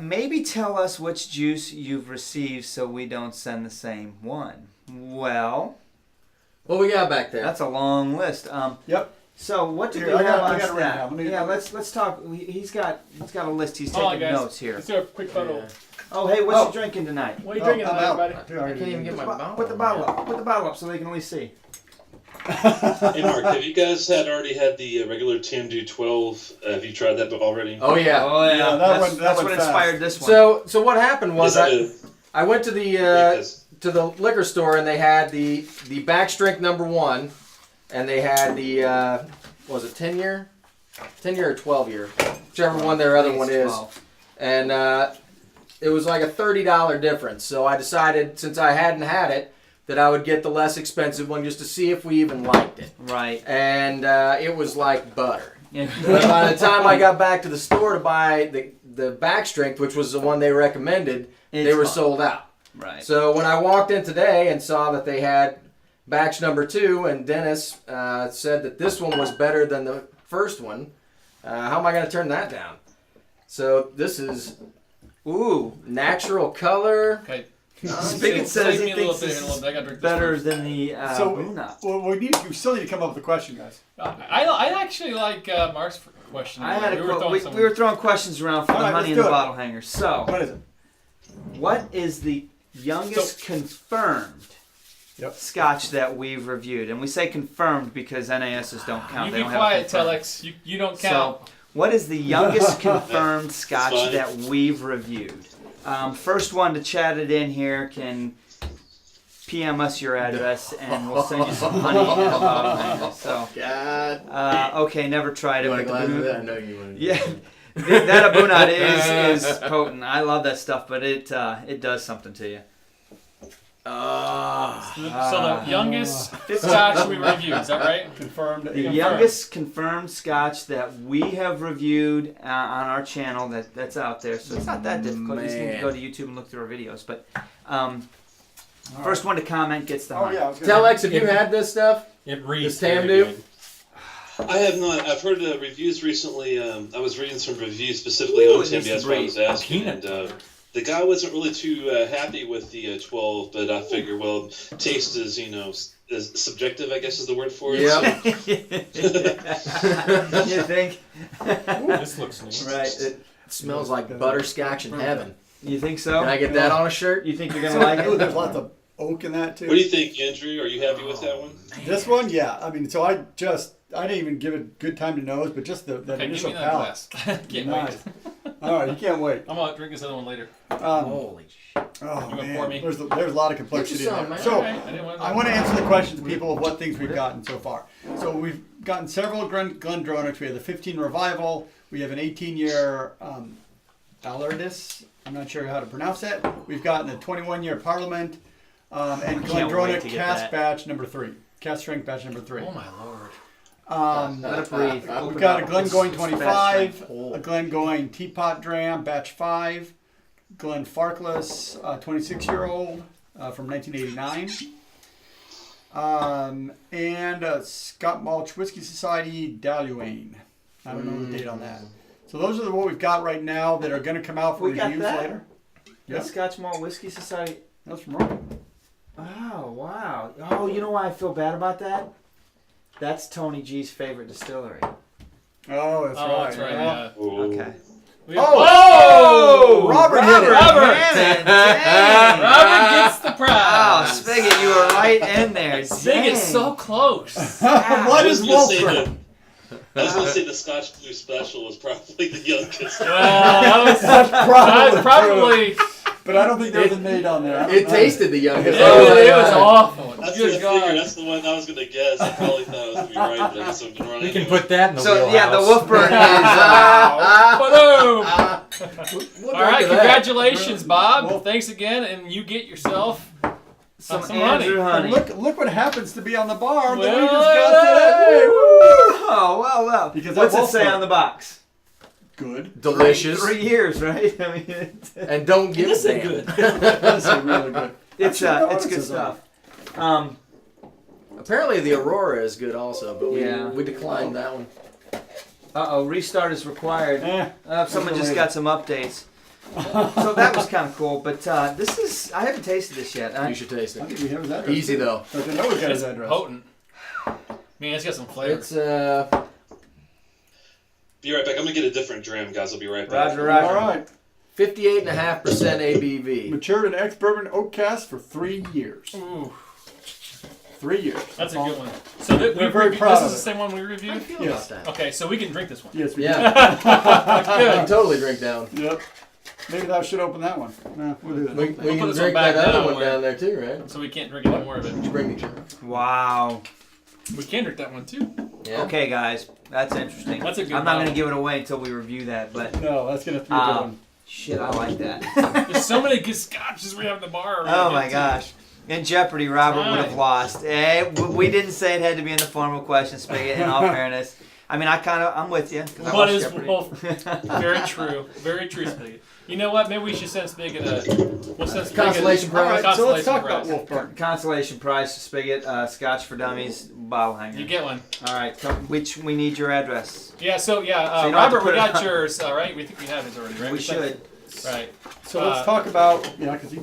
C: Maybe tell us which juice you've received so we don't send the same one. Well,
B: What we got back there?
C: that's a long list.
A: Yep.
C: So what do
A: Here,
C: we
A: I
C: have
A: got-
C: on
A: I got it written
C: staff?
A: down. Let me-
C: Yeah, let's talk. He's got a list. He's
D: Hold on,
C: taking
D: guys.
C: notes here.
D: Let's do a quick photo.
B: Yeah.
C: Oh, hey, what you drinking tonight?
D: What are you drinking
A: I'm
D: tonight,
A: out.
D: everybody?
B: I can't even get my bottle.
C: Put the bottle up. Put the bottle up so they can at least see.
E: Hey Mark, have you guys already had the regular Tamdu 12? Have you tried that already?
B: Oh yeah.
C: Oh yeah,
A: Yeah,
C: that's
A: that
C: what
A: went
C: inspired this one.
B: So what happened was I went to the liquor store and they had the back strength number 1, and they had the was it 10-year or 12-year, whichever one their other one is,
C: 12.
B: and it was like a $30 difference. So I decided, since I hadn't had it, that I would get the less expensive one just to see if we even liked it.
C: Right.
B: And it was like butter.
C: Yeah.
B: But by the time I got back to the store to buy the back strength, which was the one they recommended, they were sold out.
C: Right.
B: So when I walked in today and saw that they had batch number 2, and Dennis said that this one was better than the first one, how am I going to turn that down? So this is natural color.
D: Okay.
C: Spigot says he
D: me a little
C: thinks
D: bit,
C: this
D: a little bit. I gotta drink this
C: better
D: first.
C: than the
A: So
C: Buna.
A: well, you still need to come up with a question, guys.
D: I actually like Mark's question.
C: I had
D: we
C: were throwing questions around for
A: All
C: the
A: right,
C: honey
A: let's
C: and the
A: do it.
C: bottle hanger. So,
A: What is it?
C: what is the youngest confirmed Scotch that we've reviewed? And we say confirmed because NASs don't count.
D: You
C: They
D: be
C: don't
D: quiet,
C: have confirmed.
D: Telex. You don't count.
C: So, what is the youngest confirmed Scotch
E: fine.
C: that we've reviewed? First one to chat it in here can PM us your address and we'll send you some honey and a bottle hanger. So,
B: God.
C: okay, never tried it.
B: You want a
C: but
B: glass
C: the
B: of
C: Buna-
B: that? I know you want.
C: Yeah, that Abunat is potent. I love that stuff, but it does something to you.
D: So the youngest Scotch we reviewed, is that right?
A: Confirmed.
C: The youngest confirmed Scotch that we have reviewed on our channel that's out there, so it's not that difficult. You just need to go to YouTube and look through our videos. But first one to comment gets the honey.
A: I was gonna-
B: Telex, have you had this stuff?
F: It reads
B: This Tamdu?
F: very good.
E: I have not. I've heard reviews recently. I was reading some reviews specifically
C: Ooh,
E: on
C: it
E: Tamdu.
C: needs
E: That's
C: to
E: what I was
C: breathe.
E: asking.
F: Peanut
E: And the guy wasn't really too happy with the 12, but I figure, well, taste is, is subjective, I guess is the word for it.
B: Yeah.
C: You think?
F: This looks neat.
C: Right.
B: It smells like butterscotch in heaven.
C: You think so?
B: Can I get that on a shirt?
C: You think you're gonna like
A: Ooh, there's
C: it?
A: lots of oak in that too.
E: What do you think, Andrew? Are you happy with that one?
A: This one, yeah. I mean, so I didn't even give it good time to nose, but just that
D: Okay, give
A: initial
D: me that
A: palate.
D: glass. Can't
A: Nice.
D: wait.
A: All right, you can't wait.
D: I'm gonna drink this other one later.
B: Holy shit.
A: Oh
D: You
A: man,
D: pour me?
A: there's a lot of complexity in
B: some,
A: there.
B: man.
A: So
D: Alright, I didn't want to.
A: I want to answer the questions, people, of what things we've gotten so far. So we've gotten several Glendronachs. We have the 15 Revival. We have an 18-year Ballardis. I'm not sure how to pronounce that. We've gotten a 21-year Parliament and
C: can't wait
A: Glendronach
C: to get
A: Cask
C: that.
A: Batch number 3. Cask Strength Batch number 3.
D: Oh my lord.
C: Let it breathe.
A: We've got a Glengoyne
C: It's
A: 25,
C: fast
A: a Glengoyne Teapot Dram Batch 5, Glen Farkless 26-year-old from 1989, and a Scott Mulch Whiskey Society Daluane. I don't know the date on that. So those are what we've got right now that are going to come out for
C: We got
A: reviews
C: that?
A: later.
C: The
A: Yeah,
C: Scotch Malt Whiskey Society.
A: that's from Rome.
C: Oh wow! Oh, you know why I feel bad about that? That's Tony G's favorite distillery.
A: Oh, that's right.
D: That's right.
A: Yeah.
D: Yeah.
E: Ooh.
C: Okay.
D: We-
A: Oh! Robert hit it.
D: Robert!
C: Hammond, dang.
D: Robert gets the
C: Oh,
D: prize.
C: Spigot, you were right in there.
D: Spigot's
C: Dang.
D: so close.
A: What
E: I
A: is
E: was gonna say
A: Wolfburn?
E: I was going to say the Scotch Blue Special was probably the youngest.
D: Well, that was
A: Probably.
D: probably.
A: But I don't think there's a date on there. I don't
B: It
A: know.
B: tasted the youngest.
D: It was awful.
E: That's what I
D: Good
E: figured.
D: God.
E: That's the one I was going to guess. I probably thought I was going to be right, but I guess I've been wrong.
F: We can
E: anyway.
F: put that in the
C: So
F: wheelhouse.
C: yeah, the Wolfburn is.
D: Boom! All right, congratulations, Bob. Well, thanks again, and you get yourself
C: Some
D: honey.
C: Andrew honey.
A: Look what happens to be on the bar that we
D: Well,
A: just got today. Woo!
C: Oh, Oh,
A: Because
C: what's
A: that
C: it say
A: Wolfburn-
C: on the box?
A: Good.
B: Delicious.
C: 3 years, right? I mean,
B: And don't give a
D: This is
B: damn.
D: good.
A: That's really good.
C: it's
A: Actually,
C: it's good
A: notices on
C: stuff.
B: Apparently the Aurora is good also, but
C: Yeah.
B: we declined that one.
C: Restart is required. Someone just
A: overrated.
C: got some updates. So that was kind of cool, but this is, I haven't tasted this yet.
B: You should taste
A: I
B: it.
A: think we have his address.
B: Easy though.
A: I didn't know we got his
D: It's
A: address.
D: potent. Man, it's got some flavor.
B: It's
E: Be right back. I'm gonna get a different dram, guys. I'll be right back.
C: Roger, Roger.
A: All right.
B: 58.5% ABV.
A: Matured in ex-bourbon oak cask for 3 years.
D: Ooh,
A: 3 years.
D: that's a good one. So
A: We're very proud
D: this
A: of
D: is
A: it.
D: the same one we reviewed?
A: Yes.
B: That.
D: Okay, so we can drink this one.
A: Yes, we
B: Yeah, I can totally drink down.
A: did. Yep. Maybe I should open that one. Nah, we'll do that.
B: We
D: We'll
B: can
D: put this
B: drink
D: one back
B: that other
D: down
B: one
D: where-
B: down there too, right?
D: So we can't drink any more of it.
B: You bring me Jim.
C: Wow.
D: We can drink that one too.
B: Yeah.
C: Okay, guys, that's interesting.
D: That's a good
C: I'm not going to
D: bottle.
C: give it away until we review that, but
A: No, that's going to be a good one.
C: shit, I like that.
D: There's so many good scotches we have in the bar.
C: Oh my gosh. In Jeopardy, Robert would have
D: Fine.
C: lost. We didn't say it had to be in the formal question, Spigot, in all fairness. I mean, I'm with you. 'cause I
D: What
C: watch
D: is
C: Jeopardy.
D: Wolf? Very true. Very true, Spigot. You know what? Maybe we should send Spigot we'll send Spigot
B: Consolation
A: All
B: prize.
A: right, so let's
D: consolation
A: talk
D: prize.
A: about Wolfburn.
C: Consolation prize, Spigot, Scotch for Dummies, bottle hanger.
D: You get one.
C: All right, we need your address.
D: Yeah, so
C: So you don't have to
D: Robert,
C: put
D: we
C: it
D: got
C: on-
D: yours, right? We think we have his already, right?
C: We should.
D: Right.
A: So let's talk about, because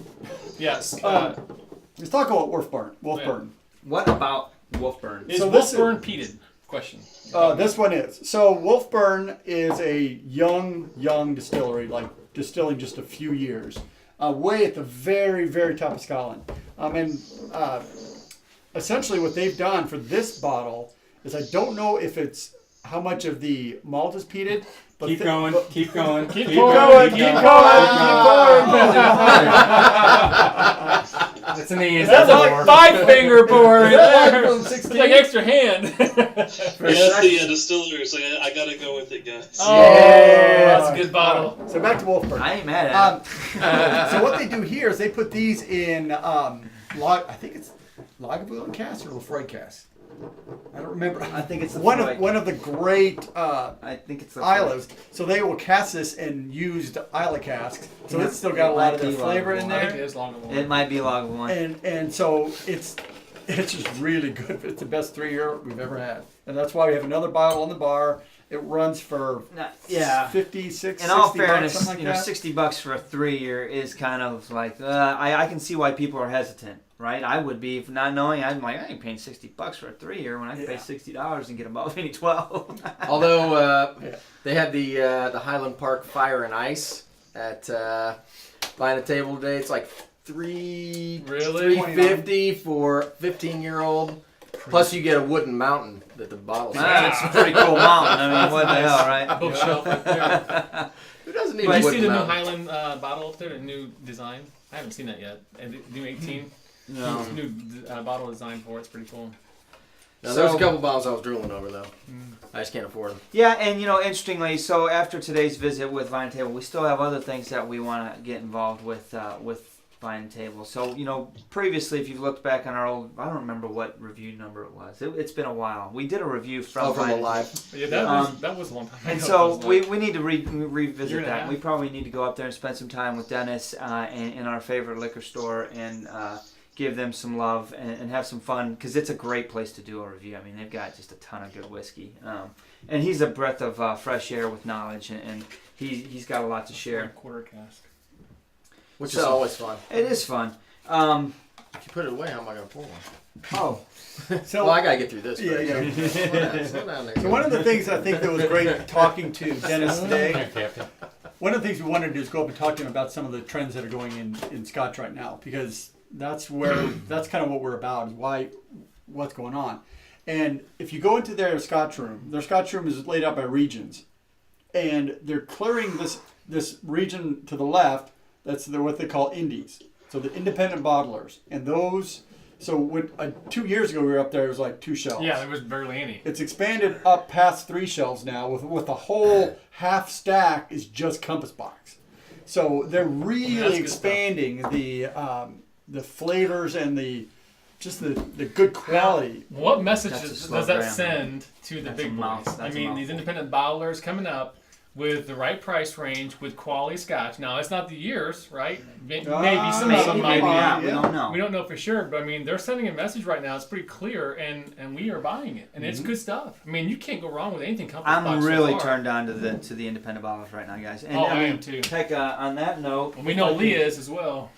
D: Yes.
A: let's talk about Wolfburn.
C: What about Wolfburn?
D: Is
A: so this
D: Wolfburn peated? Question.
A: This one is. So Wolfburn is a young distillery, like distilling just a few years, way at the very, very top of Scotland. And essentially what they've done for this bottle is, I don't know if it's how much of the malt is peated, but
F: Keep going. Keep going.
D: Keep
A: Keep
D: going,
A: going,
D: keep
A: keep
D: going.
F: That's an easy
D: That's like
F: pour.
D: 5-finger pour right there.
A: From
D: It's
A: 16.
D: like extra hand.
E: Yeah, that's the distiller, so I gotta go with it, guys.
D: Oh, that's a good bottle.
A: So back to Wolfburn.
C: I ain't mad at it.
A: So what they do here is they put these in, I think it's Lagavulin cask or Lefroy cask. I don't remember.
C: I think it's the
A: one
C: Freud.
A: of one of the great
C: I think it's the
A: Isla's. So they will cast this in used Isla casks. So
C: Yeah,
A: it's still got a
C: it
A: lot
C: might
A: of the
C: be
A: flavor in
C: Lagavulin.
D: I think it
A: there,
D: is long one.
C: It might be Lagavulin.
A: and so it's just really good. It's the best 3-year we've ever had, and that's why we have another bottle on the bar. It runs for
C: Yeah.
A: 56,
C: In all
A: 60 bucks,
C: fairness,
A: something like that.
C: $60 for a 3-year is kind of like I can see why people are hesitant, right? I would be if not knowing. I'm like, I ain't paying $60 for a 3-year when I can pay
A: Yeah.
C: $60 and get a Balvenie 12.
B: Although
A: Yeah.
B: they had the Highland Park Fire and Ice at buying a table today. It's like
D: Really?
B: $350 for 15-year-old. Plus you get a wooden mountain that the bottle's
C: That's a pretty cool mountain. I mean, what the hell, right?
D: Bookshelf right there.
B: Who doesn't need
D: But
B: a
D: you see
B: wooden
D: the new
B: mountain?
D: Highland bottle up there, the new design? I haven't seen that yet. And the new 18.
C: No.
D: New bottle design for it's pretty cool.
B: Now, there's
C: So-
B: a couple bottles I was drooling over though. I just can't afford them.
C: Yeah, and interestingly, so after today's visit with Vine Table, we still have other things that we want to get involved with Vine Table. So previously, if you've looked back on our old, I don't remember what review number it was. It's been a while. We did a review from
B: From
C: Vine
B: Alive.
D: Yeah, that was a long time ago.
C: And so
D: It was
C: we need to
D: Year
C: revisit
D: and a
C: that.
D: half.
C: We probably need to go up there and spend some time with Dennis in our favorite liquor store and give them some love and have some fun, because it's a great place to do a review. I mean, they've got just a ton of good whiskey. And he's a breath of fresh air with knowledge, and he's got a lot to share.
D: quarter cask.
B: Which is
C: So-
B: always fun.
C: It is fun.
B: If you put it away, how am I going to pour one?
C: Oh,
A: So
B: Well, I got to get through this.
A: Yeah,
B: first.
A: yeah.
B: Slow down there.
A: So one of the things I think that was great talking to Dennis today,
F: Captain.
A: one of the things we wanted to do is go up and talk to him about some of the trends that are going in Scotch right now, because that's kind of what we're about, is what's going on. And if you go into their Scotch room is laid out by regions, and they're clearing this region to the left. That's what they call indies. So the independent bottlers, and those. So when 2 years ago we were up there, it was like 2 shelves.
D: Yeah, there was barely any.
A: It's expanded up past 3 shelves now, with the whole half stack is just Compass Box. So they're
D: That's
A: really
D: good
A: expanding the flavors and the just the good quality.
D: What message
C: That's a
D: does
C: slow
D: that
C: grandma.
D: send to the
C: That's a
D: big
C: mouth-
D: boys? I
C: that's a
D: mean,
C: mouthful.
D: these independent bottlers coming up with the right price range with quality scotch. Now, it's not the years, right? Maybe some
C: Maybe
D: might be.
C: not. We
A: Yeah.
C: don't know.
D: We don't know for sure, but I mean, they're sending a message right now. It's pretty clear, and we are buying it, and it's good stuff. I mean, you can't go wrong with anything company.
C: I'm really turned on to the independent bottlers right now, guys. And
D: I am too.
C: Heck, on that note,
D: And we know Lee is as well.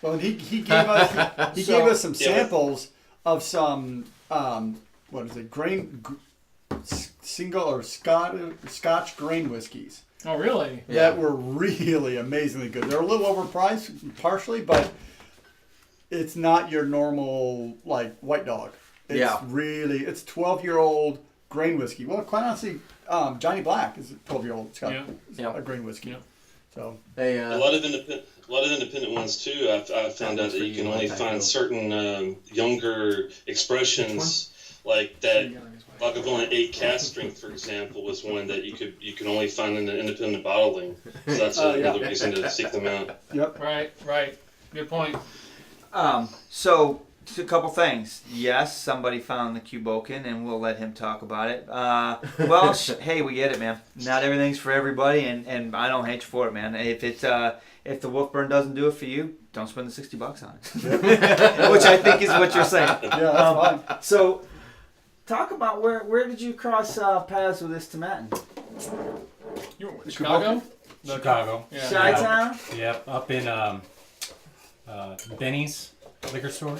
A: Well, he gave us gave us some samples of some what is it, single or Scotch grain whiskeys
D: Oh, really?
A: that were really amazingly good. They're a little overpriced partially, but it's not your normal like White Dog. It's really, it's 12-year-old grain whiskey. Well, quite honestly, Johnny Black is a 12-year-old Scotch a grain whiskey.
D: Yeah.
A: So
E: A lot of independent ones too. I found out that you can only find certain younger expressions like that. Balvenie 8 cask strength, for example, was one that you can only find in the independent bottling. So that's another reason to seek them out.
A: Yep.
D: Right. Good point.
C: So a couple things. Yes, somebody found the Cuboken, and we'll let him talk about it. Well, hey, we get it, man. Not everything's for everybody, and I don't hate you for it, man. If the Wolfburn doesn't do it for you, don't spend the $60 on it. Which I think is what you're saying.
A: Yeah, that's fine.
C: So, talk about where did you cross paths with this Tomatin?
D: You were in Chicago?
F: Chicago.
D: Yeah.
C: Chi-Town?
F: Yep, up in Benny's liquor store.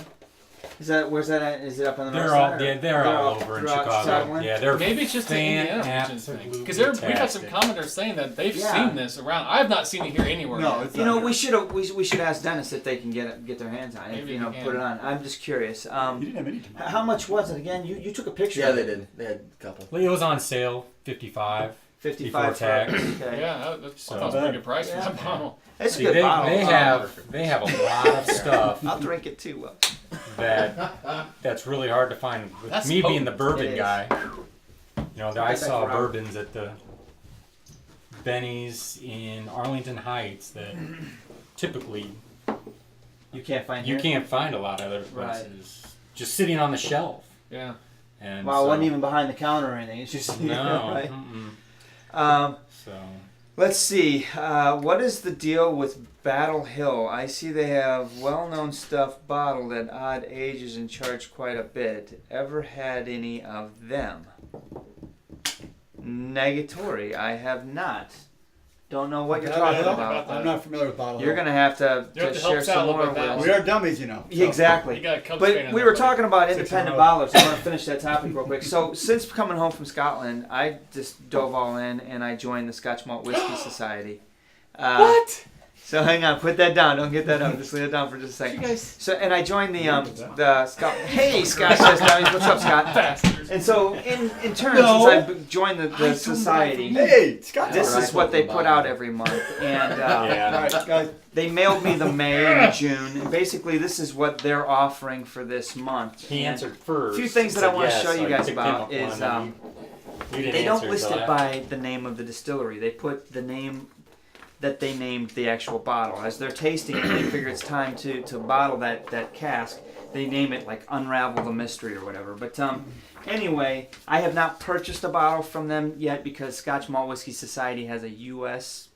C: Where's that at? Is it up on the north
F: They're all
C: side? or-
F: they're all over in
C: throughout
F: Chicago.
C: Chicago?
F: Yeah, they're
D: Maybe it's just an Indiana region thing. Because we've had some commenters saying that they've seen this around. I have not seen it here anywhere.
A: No,
D: yet.
A: it's
C: You
A: not
C: know,
A: here.
C: we should ask Dennis if they can get their hands on it.
D: Maybe
C: If,
D: they can.
C: put it on. I'm just curious.
A: You didn't have any tomatoes.
C: How much was it again? You took a picture.
B: Yeah,
C: of
B: they
C: it.
B: did. They had a couple.
F: Well, it was on sale, 55.
C: 55
F: Before tax.
C: Okay.
D: Yeah, that's
F: So-
D: a pretty good price
C: Yeah.
D: for that bottle.
C: It's a
F: See,
C: good
F: they
C: bottle.
F: have a lot of stuff
C: I'll drink it too.
F: that's really hard to find. With
D: That's
F: me being the
C: It
F: bourbon
C: is.
F: guy, I saw
C: for Robert.
F: bourbons at the Benny's in Arlington Heights that typically
C: You can't find
F: you
C: here?
F: can't find a lot of other
C: Right.
F: places. Just sitting on the shelf.
D: Yeah.
F: And
C: Well, it
F: so,
C: wasn't even behind the counter or anything. It's just
F: no.
C: right.
F: Mm-mm. So
C: Let's see. What is the deal with Battle Hill? I see they have well-known stuff bottled at odd ages and charge quite a bit. Ever had any of them? Negatory. I have not. Don't know what you're talking about.
A: I'm not familiar with bottle.
C: You're gonna have to
D: You have to
C: share
D: help us out
C: some
D: a
C: more
D: little bit
C: with
D: with
C: us.
A: We are dummies, you know. so.
C: Exactly.
D: You got a Cubs fan
C: But
D: in
C: we
D: there,
C: were
D: buddy.
C: talking about
A: 6 in a
C: independent
A: row.
C: bottlers. I want to finish that topic real quick. So, since coming home from Scotland, I just dove all in and I joined the Scotch Malt Whiskey Society.
D: What?
C: So hang on, put that down. Don't get that up. Just lay it down for just a second.
D: You guys
C: So, and I joined the Scott. Hey, Scott says Dummies. What's up, Scott?
D: bastards.
C: And so, in turn, since I joined the society,
A: Hey, Scott.
C: this
B: Alright.
C: is what they put out every month, and
A: All right, guys.
C: they mailed me the May and June. And basically, this is what they're offering for this month.
F: he
C: And
F: answered first.
C: A few things that
F: Said
C: I want to
F: yes,
C: show
F: so
C: you
F: I
C: guys
F: picked him
C: about
F: up
C: is
F: one, and you didn't
C: they don't
F: answer
C: list
F: till
C: it
F: after.
C: by the name of the distillery. They put the name that they named the actual bottle. As they're tasting it, they figure it's time to bottle that cask. They name it like Unravel the Mystery or whatever. But anyway, I have not purchased a bottle from them yet because Scotch Malt Whiskey Society has a U.S.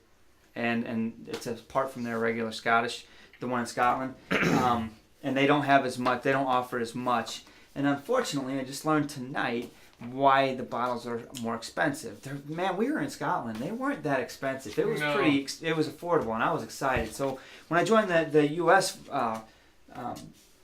C: and it's apart from their regular Scottish, the one in Scotland, and they don't have as much. They don't offer as much. And unfortunately, I just learned tonight why the bottles are more expensive. Man, we were in Scotland. They weren't that expensive. It was
D: No.
C: it was affordable, and I was excited. So when I joined the U.S.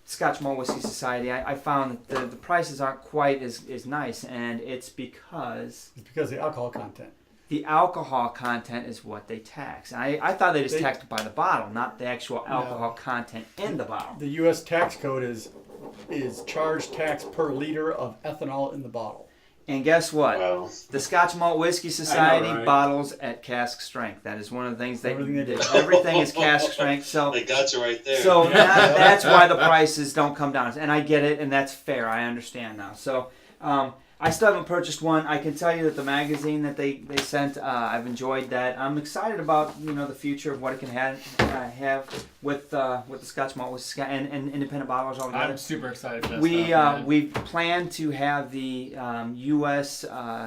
C: Scotch Malt Whiskey Society, I found that the prices aren't quite as nice, and it's because
A: It's because of the alcohol content.
C: the alcohol content is what they tax. And I thought they just taxed it by the bottle, not the actual alcohol content in the bottle.
A: The U.S. tax code is charge tax per liter of ethanol in the bottle.
C: And guess what?
E: Wow.
C: The Scotch Malt Whiskey Society
F: right?
C: bottles at cask strength. That is one of the things they
A: Everything they
C: do.
A: do.
C: Everything is cask strength. So
E: They got you right there.
C: that's why the prices don't come down. And I get it, and that's fair. I understand now. So I still haven't purchased one. I can tell you that the magazine that they sent, I've enjoyed that. I'm excited about the future of what it can have with the Scotch malt whiskey and independent bottlers altogether.
D: I'm super excited for that
C: We plan to have the U.S.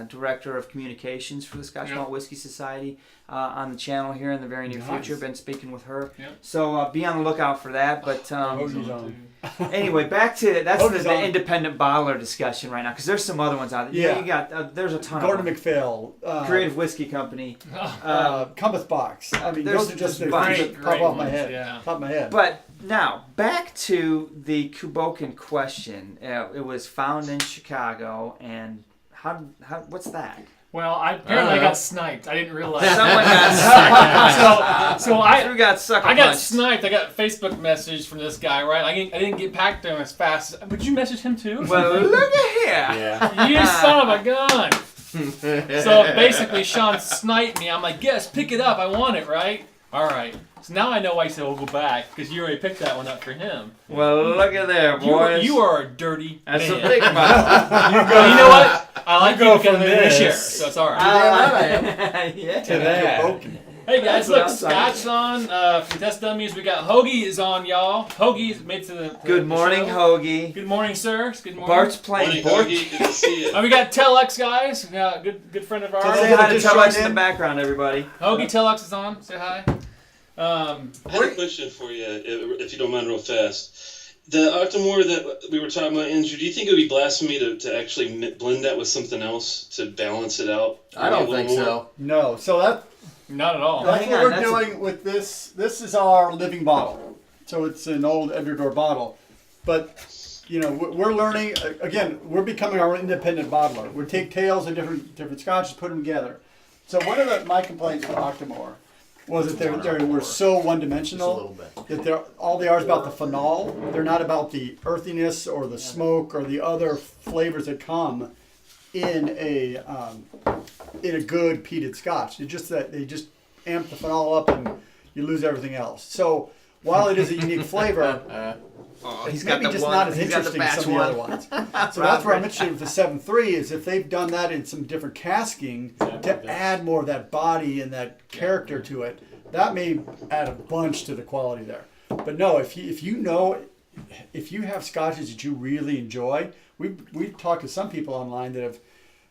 C: Director of Communications for the Scotch Malt Whiskey Society on the channel here in the very near future. Been speaking with her, so be on the lookout for that. But anyway, back to that's the independent bottler discussion right now, because there's some other ones out there. Yeah, you got there's a ton.
A: Gordon
C: of
A: MacPhail,
C: Creative Whiskey Company,
A: Compass Box. I mean, those are just the things that pop off my head. Top of my head.
C: But now back to the Kuboken question. It was found in Chicago, and how what's that?
D: Well, apparently I got sniped. I didn't realize.
C: Someone got sniped.
D: I
C: got sucker
D: I got
C: punched.
D: sniped. I got a Facebook message from this guy, right? I didn't get back to him as fast. But you message him too?
C: Well, look at here.
F: Yeah.
D: You son of a gun. So basically, Sean sniped me. I'm like, yes, pick it up. I want it, right? All right. So now I know why he said we'll go back, because you already picked that one up for him.
C: Well, look at there, boys.
D: You are a dirty
C: That's
D: man.
C: a big mouth.
D: You know what? I like you because
A: from
D: we
A: this
D: share, so it's all right.
C: Yeah.
A: to that.
D: Hey guys,
C: That's
D: look,
C: what I'm
D: Scott's on. For Test Dummies, we got Hoagie is on, y'all. Hoagie's made to the
C: Good morning,
D: show.
C: Hoagie.
D: Good morning, sir. Good morning.
C: Bart's playing board.
E: Hoagie, good to see you.
D: We got Telex, guys. Yeah, good friend of ours.
C: Say hi to
A: Just
C: Telex
A: joined
C: in the
A: in.
C: background, everybody.
D: Hoagie Telex is on. Say hi.
E: I had a question for you, if you don't mind, real fast. The Octomore that we were talking about, Andrew, do you think it would be blasphemy to actually blend that with something else to balance it out?
B: I don't think so.
A: No, so
D: Not at all.
A: that's
C: hang
A: what
C: on,
A: we're
C: that's
A: doing with this. This is our living bottle. So it's an old Edgar bottle. But, we're learning, again, we're becoming our independent bottler. We take tails of different scotches, put them together. So one of my complaints with Octomore was that they were so one-dimensional. That all they are is about the phenol. They're not about the earthiness or the smoke or the other flavors that come in a good peated scotch. It's just that they just amp the phenol up and you lose everything else. So while it is a unique flavor, it's maybe just not as interesting as some of the other ones. So that's where I'm interested with the 7.3 is if they've done that in some different casking to add more of that body and that character to it, that may add a bunch to the quality there. But no, if you have scotches that you really enjoy, we've talked to some people online that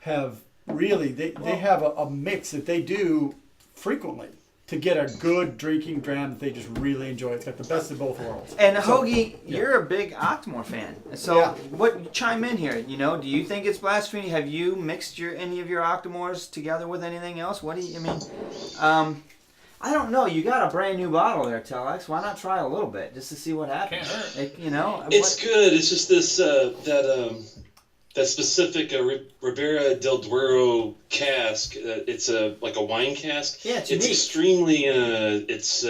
A: have really they have a mix that they do frequently to get a good drinking dram that they just really enjoy. It's got the best of both worlds.
C: And Hoagie, you're a big Octomore fan. So chime in here. Do you think it's blasphemy? Have you mixed any of your Octomores together with anything else? What do you mean? I don't know. You got a brand new bottle there, Telex. Why not try a little bit just to see what happens?
D: Can't hurt.
E: It's good. It's just this that specific Ribera del Duero cask. It's like a wine cask.
C: Yeah, it's
E: unique.
C: extremely.
E: It's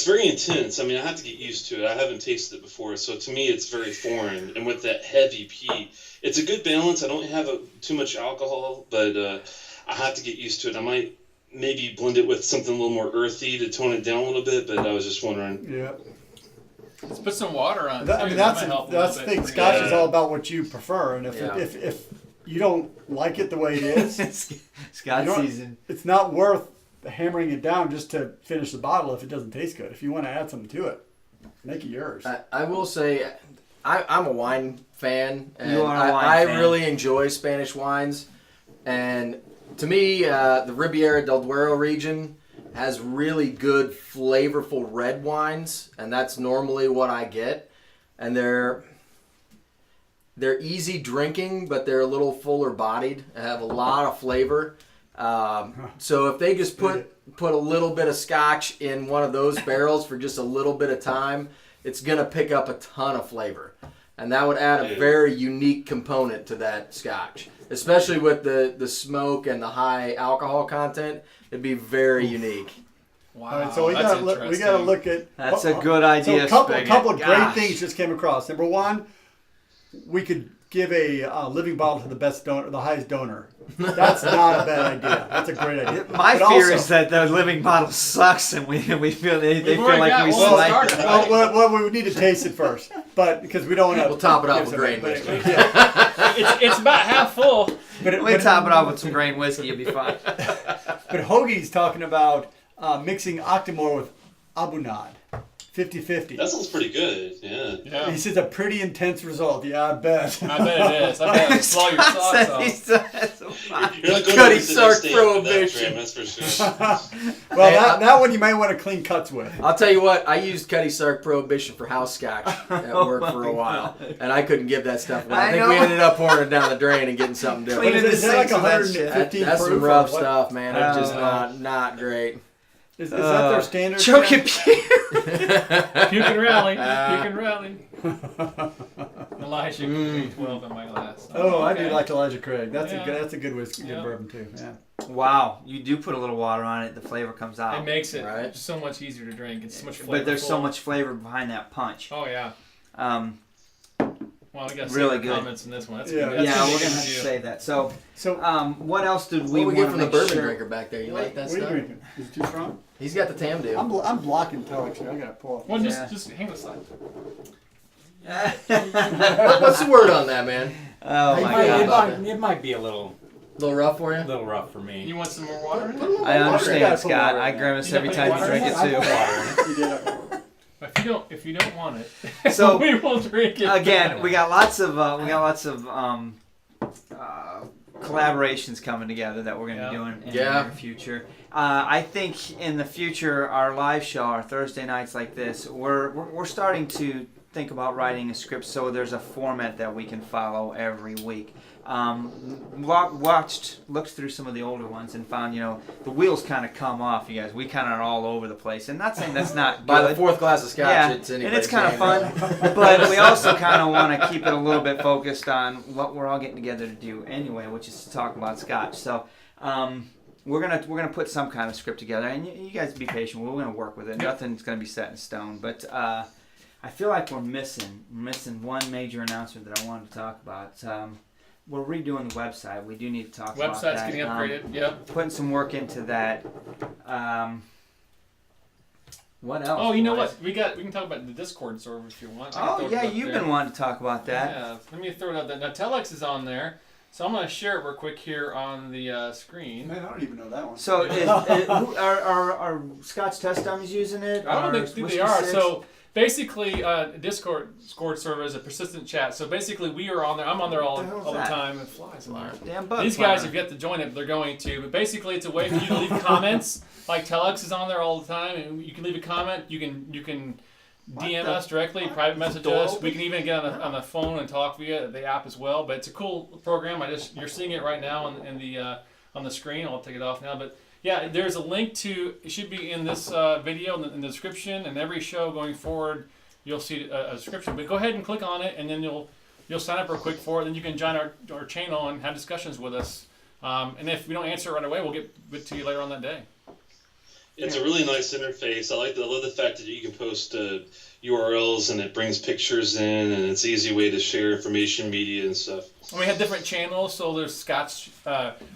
E: very intense. I mean, I have to get used to it. I haven't tasted it before, so to me, it's very foreign. And with that heavy peat, it's a good balance. I don't have too much alcohol, but I have to get used to it. I might maybe blend it with something a little more earthy to tone it down a little bit. But I was just wondering.
A: Yeah.
D: Let's put some water on it.
A: That's the thing. Scotch is all about what you prefer, and if you don't like it the way it is,
C: Scotch season.
A: It's not worth hammering it down just to finish the bottle if it doesn't taste good. If you want to add something to it, make it yours.
B: I will say, I'm a wine fan, and
C: you are a wine
B: I
C: fan.
B: really enjoy Spanish wines, and to me, the Ribera del Duero region has really good, flavorful red wines, and that's normally what I get. And they're easy drinking, but they're a little fuller bodied and have a lot of flavor. So if they just put a little bit of scotch in one of those barrels for just a little bit of time, it's going to pick up a ton of flavor. And that would add a very unique component to that scotch. Especially with the smoke and the high alcohol content, it'd be very unique.
D: Wow,
A: all right, so we gotta look at.
C: That's a good idea.
A: So a couple of great
C: Gosh.
A: things just came across. Number one, we could give a living bottle to the best donor, the highest donor. That's not a bad idea. That's a great idea.
C: My
A: But
C: fear
A: also-
C: is that the living bottle sucks, and we feel they feel
D: already
C: like
D: got
C: we
D: one
C: select.
D: started.
A: Well, we need to taste it first, but because we don't want to.
B: We'll top it off with grain
A: but
B: whiskey.
A: yeah.
C: We top it off with some grain whiskey, you'll be fine.
A: But Hoagie's talking about mixing Octomore with Abunad, 50-50.
E: That sounds pretty good. Yeah.
A: He says a pretty intense result. Yeah, I bet.
D: I bet it is. I bet it'll swallow your socks off.
E: You're not going
B: Cutty
E: to
B: Sark
E: that
B: prohibition.
E: that's for sure.
A: Well, that one you might want to clean cuts with.
B: I'll tell you what, I used Cutty Sark Prohibition for house scotch at work for a while, and I couldn't give that stuff away. I think we ended up pouring it down the drain and getting something different.
A: Is that like 115
B: That's some
A: proof
B: rough
A: or what?
B: stuff, man. It's just not great.
A: Is that their standard?
C: Choke it,
D: Puke and rally. Puke and rally. Elijah Craig 12 in my glass.
A: Oh, I
D: okay.
A: do like Elijah Craig. That's
D: Yeah.
A: a good whiskey, good bourbon too. Yeah.
C: Wow, you do put a little water on it, the flavor comes out.
D: It makes it
B: Right.
D: so much easier to drink. It's so much flavor.
C: But there's so much flavor behind that punch.
D: Oh yeah. Well, we got
C: Really
D: some
C: good.
D: comments in this one. That's
A: Yeah.
D: good. That's
C: Yeah,
D: good
C: we're gonna
D: to
C: have to
D: do.
C: say that. So,
A: So,
C: what else did we
B: What we
C: want
B: get
C: to
B: from the
C: make
B: bourbon
C: sure?
B: drinker back there? You like that
A: what are you
B: stuff?
A: drinking? Is it too strong?
B: He's got the Tam deal.
A: I'm blocking Telex here. I gotta pull.
D: Well,
C: Yeah.
D: just hang aside.
B: What's the word on that, man?
C: Oh
F: It
C: my
F: might,
C: god!
F: it might be a little
B: rough for you?
F: rough for me.
D: You want some more water?
C: I understand,
A: gotta put
C: Scott.
A: water
C: I
A: in there.
C: grimace
D: You
C: every
D: gotta
C: time
D: put
C: you drink it
A: I
C: too.
A: put water in it. You did it.
D: If you don't want it,
C: So,
D: we will drink it.
C: Again, we got lots of collaborations coming together that we're going to be doing in the near future. I think in the future, our live show, our Thursday nights like this, we're starting to think about writing a script so there's a format that we can follow every week. Looked through some of the older ones and found, the wheels kind of come off, you guys. We kind of are all over the place. And not saying that's not
B: By the
C: good.
B: fourth glass of scotch,
C: Yeah,
B: it's
C: and
B: anybody's
C: it's kind of
B: game,
C: fun,
B: right?
C: but we also kind of want to keep it a little bit focused on what we're all getting together to do anyway, which is to talk about scotch. So we're gonna put some kind of script together, and you guys be patient. We're gonna work with it. Nothing's gonna be set in stone, but I feel like we're missing one major announcement that I wanted to talk about. We're redoing the website. We do need to talk about that.
D: Website's getting upgraded. Yep.
C: Putting some work into that. What else?
D: Oh, you know
C: boys?
D: what? We can talk about the Discord server if you want. I can
C: Oh
D: throw it
C: yeah,
D: up
C: you've
D: there.
C: been wanting to talk about that.
D: Yeah, let me throw it out there. Now Telex is on there, so I'm gonna share it real quick here on the screen.
A: Man, I don't even know that one.
C: So are Scotch Test Dummies using it?
D: I don't
C: Or
D: think
C: Whiskey
D: they are.
C: Six?
D: So basically, Discord server is a persistent chat. So basically, we are on there. I'm on there all
C: What the hell's
D: the
C: that?
D: time. It flies in there.
C: Damn bug
D: These guys
C: fire.
D: have yet to join it, but they're going to. But basically, it's a way for you to leave comments. Like Telex is on there all the time, and you can leave a comment. You can DM us directly, private message us. We can even get on the phone and talk via the app as well. But it's a cool program. You're seeing it right now on the screen. I'll take it off now, but. Yeah, there's a link to, it should be in this video in the description, and every show going forward you'll see a description. But go ahead and click on it, and then you'll sign up real quick for it. Then you can join our channel and have discussions with us. And if we don't answer right away, we'll get to you later on that day.
E: It's a really nice interface. I love the fact that you can post URLs and it brings pictures in, and it's an easy way to share information, media, and stuff.
D: And we have different channels, so there's Scott's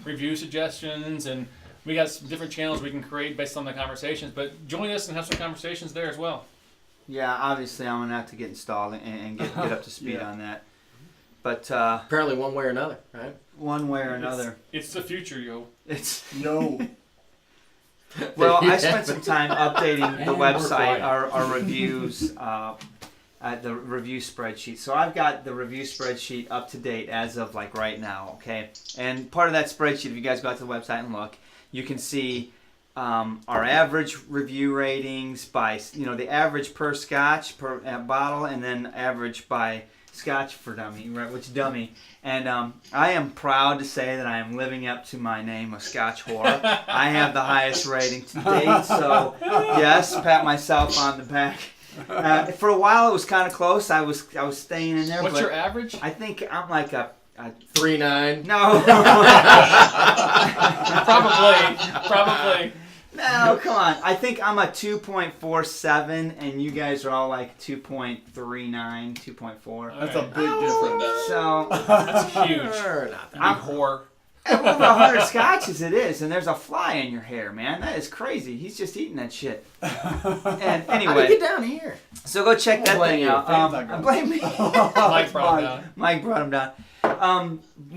D: review suggestions, and we got some different channels we can create based on the conversations. But join us and have some conversations there as well.
C: Yeah, obviously I'm gonna have to get installed and get up to speed on that. But
B: Apparently one way or another, right?
C: one way or another,
D: It's the future, yo.
C: it's
A: No.
C: well. I
B: Yeah.
C: spent some time updating the
F: And we're
C: website,
F: quiet.
C: our reviews, the review spreadsheet. So I've got the review spreadsheet up to date as of like right now. Okay, and part of that spreadsheet, if you guys go out to the website and look, you can see our average review ratings by the average per Scotch per bottle, and then average by Scotch for Dummy, right? Which Dummy. And I am proud to say that I am living up to my name of Scotch whore. I have the highest rating to date, so yes, pat myself on the back. For a while, it was kind of close. I was staying in there.
D: What's
C: but
D: your average?
C: I think I'm like a
B: 3.9.
C: no.
D: Probably.
C: No, come on. I think I'm a 2.47, and you guys are all like 2.39, 2.4.
A: That's a
D: Alright.
A: big difference.
C: So,
D: That's huge.
B: Not that.
D: Big whore.
C: over 100 scotches it is, and there's a fly in your hair, man. That is crazy. He's just eating that shit. And
B: How do
C: anyway,
B: you get down here?
C: so go check that
B: blame
C: thing
B: you.
C: out.
A: Fans not
C: Blame me.
D: Mike brought it down.
C: Mike brought him down.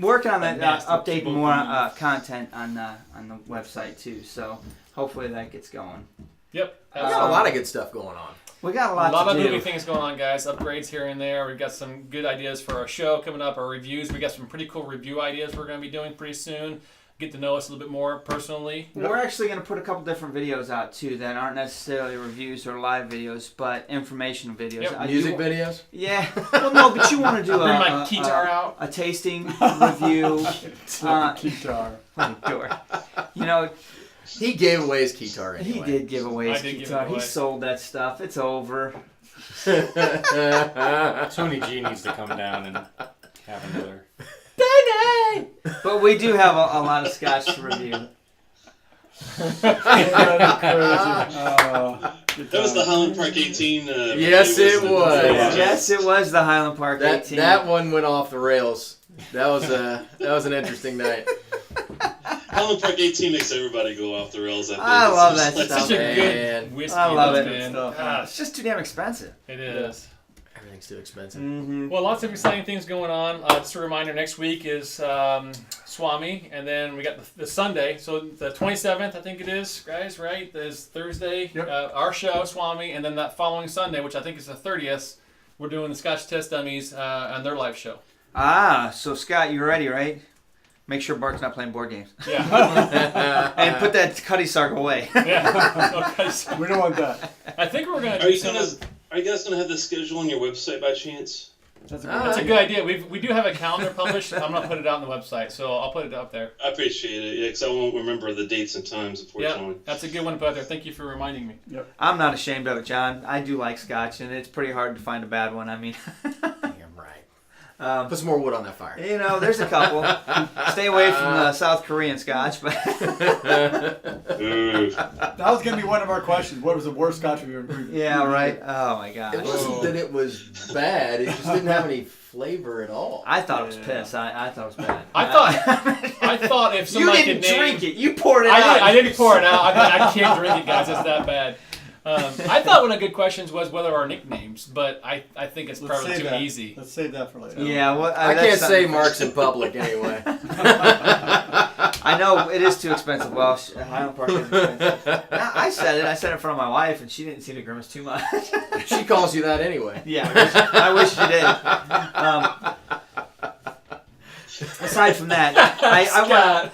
C: working on that,
D: Nasty
C: updating
D: people
C: more
D: can
C: content on the website too. So hopefully that gets going.
D: Yep.
B: We got a lot of good stuff going on.
C: We got a
D: A
C: lot
D: lot
C: to
D: of
C: do.
D: movie things going on, guys. Upgrades here and there. We've got some good ideas for our show coming up, our reviews. We got some pretty cool review ideas we're going to be doing pretty soon. Get to know us a little bit more personally.
C: We're actually going to put a couple different videos out too that aren't necessarily reviews or live videos, but informational videos.
D: Yep.
B: Music videos?
C: Yeah. Well, no, but you want to do
D: Bring my guitar out.
C: a tasting review.
A: Guitar.
C: You know,
B: He gave away his guitar anyway.
C: he did give away his
D: I did give
C: guitar.
D: it away.
C: He sold that stuff. It's over.
F: Tony G needs to come down and have another.
C: But we do have a lot of scotch to review.
E: That was the Highland Park 18.
B: Yes,
E: review,
B: it
E: wasn't
B: was.
C: Yes, it was the Highland Park 18.
B: That one went off the rails. That was an interesting night.
E: Highland Park 18 makes everybody go off the rails.
C: I love that
E: It's
C: stuff.
D: Such a
B: Man.
D: good whiskey.
C: I love
D: though,
C: it.
D: man.
A: Stuff.
D: Gosh,
C: It's just too damn expensive.
D: it is.
B: Everything's too expensive.
C: Mm-hmm.
D: Well, lots of exciting things going on. Just a reminder, next week is Swami, and then we got the Sunday. So the 27th, I think it is, guys, right? Is Thursday,
A: Yep.
D: our show, Swami, and then that following Sunday, which I think is the 30th, we're doing the Scotch Test Dummies on their live show.
C: So Scott, you're ready, right? Make sure Bart's not playing board games.
D: Yeah.
C: And put that Cuddy Sark away.
D: Yeah. Okay, so
A: We don't want that.
D: I think we're going to
E: Are
D: do
E: you
D: some.
E: are you guys gonna have the schedule on your website by chance?
A: That's a
D: That's a good idea. We do have a calendar published. I'm going to put it out on the website, so I'll put it up there.
E: I appreciate it. Yeah, because I won't remember the dates and times,
D: Yeah,
E: unfortunately.
D: that's a good one to put out there. Thank you for reminding me.
C: I'm not ashamed of it, John. I do like scotch, and it's pretty hard to find a bad one. I mean,
B: Damn right. Put some more wood on that fire.
C: you know, there's a couple. Stay away from the South Korean scotch, but
E: Ooh.
A: That was going to be one of our questions. What was the worst scotch we've ever
C: yeah, right. Oh my gosh.
B: It wasn't that it was bad. It just didn't have any flavor at all.
C: I thought it was piss. I thought it was bad.
D: I thought if
C: you
D: somebody
C: didn't
D: could name,
C: drink it. You poured it out.
D: I didn't pour it out. I can't drink it, guys. It's that bad. I thought one of the good questions was whether our nicknames, but I think it's probably too easy.
A: Let's save that for later.
C: Yeah, well,
B: I can't
C: that's
B: say
C: something-
B: Mark's in public anyway.
C: I know it is too expensive. Well, Highland Park is expensive. No, I said it. I said it in front of my wife, and she didn't seem to grimace too much.
B: She calls you that anyway.
C: Yeah, I wish she did. Aside from that, I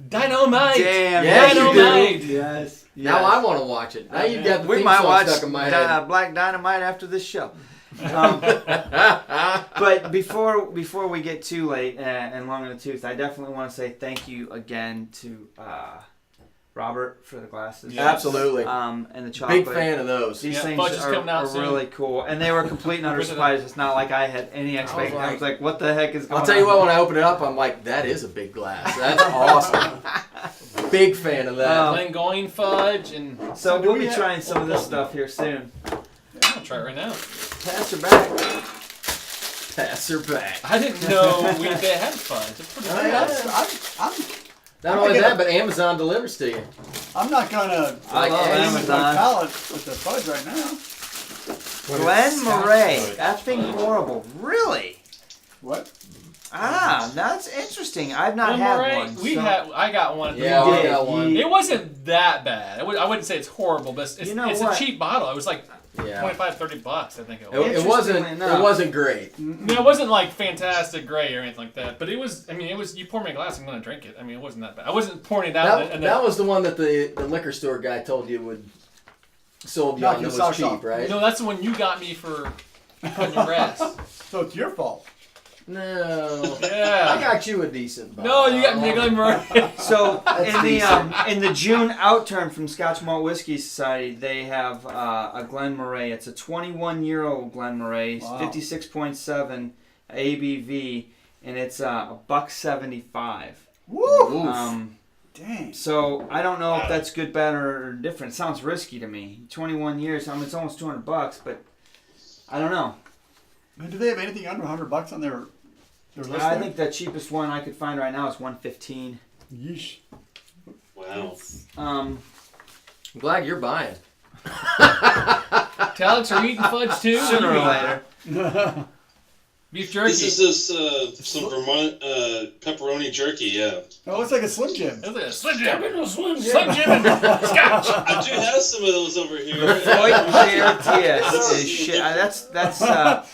D: Dynamite!
C: damn.
B: Yes, you
D: Dynamite!
B: do.
C: Yes.
B: Now I want to watch it. Now you've got the
C: We
B: theme
C: might
B: song
C: watch
B: stuck in my head.
C: Black Dynamite after this show. But before we get too late and long in the tooth, I definitely want to say thank you again to Robert for the glasses.
D: Yes.
B: Absolutely.
C: And the chocolate.
B: Big fan of those.
C: These
D: Yeah,
C: things
D: Fudge is coming out
C: are
D: soon.
C: really cool, and they were complete and utter surprise. It's not like I had any expectation. I was like, "What the heck is going on?"
B: I'll tell you what, when I open it up, I'm like, that is a big glass. That's awesome. Big fan of that.
D: Glengoyne fudge, and
C: So
A: do
C: we'll
A: we
C: be
A: have-
C: trying some of this stuff here soon.
D: I'll try it right now.
C: Pass her back.
B: Pass her back.
D: I didn't know they had fudge. It's pretty good.
B: Not only that, but Amazon delivers to you.
A: I'm not gonna
C: I love
A: limit my
C: Amazon.
A: palate with the fudge right now.
C: Glen Murray. That thing horrible. Really?
A: What?
C: That's interesting. I've not
D: Glen
C: had
D: Murray,
C: one.
D: I got one. At the
B: Yeah,
D: bar.
B: we got one.
D: It wasn't that bad. I wouldn't say it's horrible, but it's,
C: You know
D: it's
C: what?
D: a cheap bottle. It was like
B: Yeah.
D: $25-$30, I think it was.
B: It wasn't.
C: Interestingly
B: It
C: enough.
B: wasn't great.
D: No, it wasn't like fantastic gray or anything like that. But it was. I mean, it was. You pour me a glass, I'm gonna drink it. I mean, it wasn't that bad. I wasn't pouring it out.
B: That was the one that the liquor store guy told you would sold you
A: Knock
B: on
A: your
B: that was
A: socks
B: cheap,
A: off.
B: right?
D: No, that's the one you got me for putting your rest.
A: So it's your fault.
B: No.
D: Yeah.
B: I got you a decent bottle.
D: No, you got me a Glen Murray.
C: So in the
B: decent.
C: in the June outturn from Scotch Malt Whiskey Society, they have a Glen Murray. It's a 21-year-old Glen Murray,
A: Wow.
C: 56.7 ABV, and it's $1.75.
A: Woo! Dang.
C: So I don't know if that's good, bad, or different. It sounds risky to me. 21 years. I mean, it's almost $200, but I don't know.
A: Man, do they have anything under $100 on their list?
C: I
A: there?
C: think the cheapest one I could find right now is $115.
A: Yeesh.
E: Wow.
B: I'm glad you're buying.
D: Alex, are you eating fudge too?
C: Sooner or later.
D: Beef jerky.
E: This is some Vermont pepperoni jerky, yeah.
A: Oh, it looks like a Slim Jim.
D: It's like a Slim Jim. Slim Jim and Scotch.
E: I do have some of those over here.
C: Yes, is shit. That's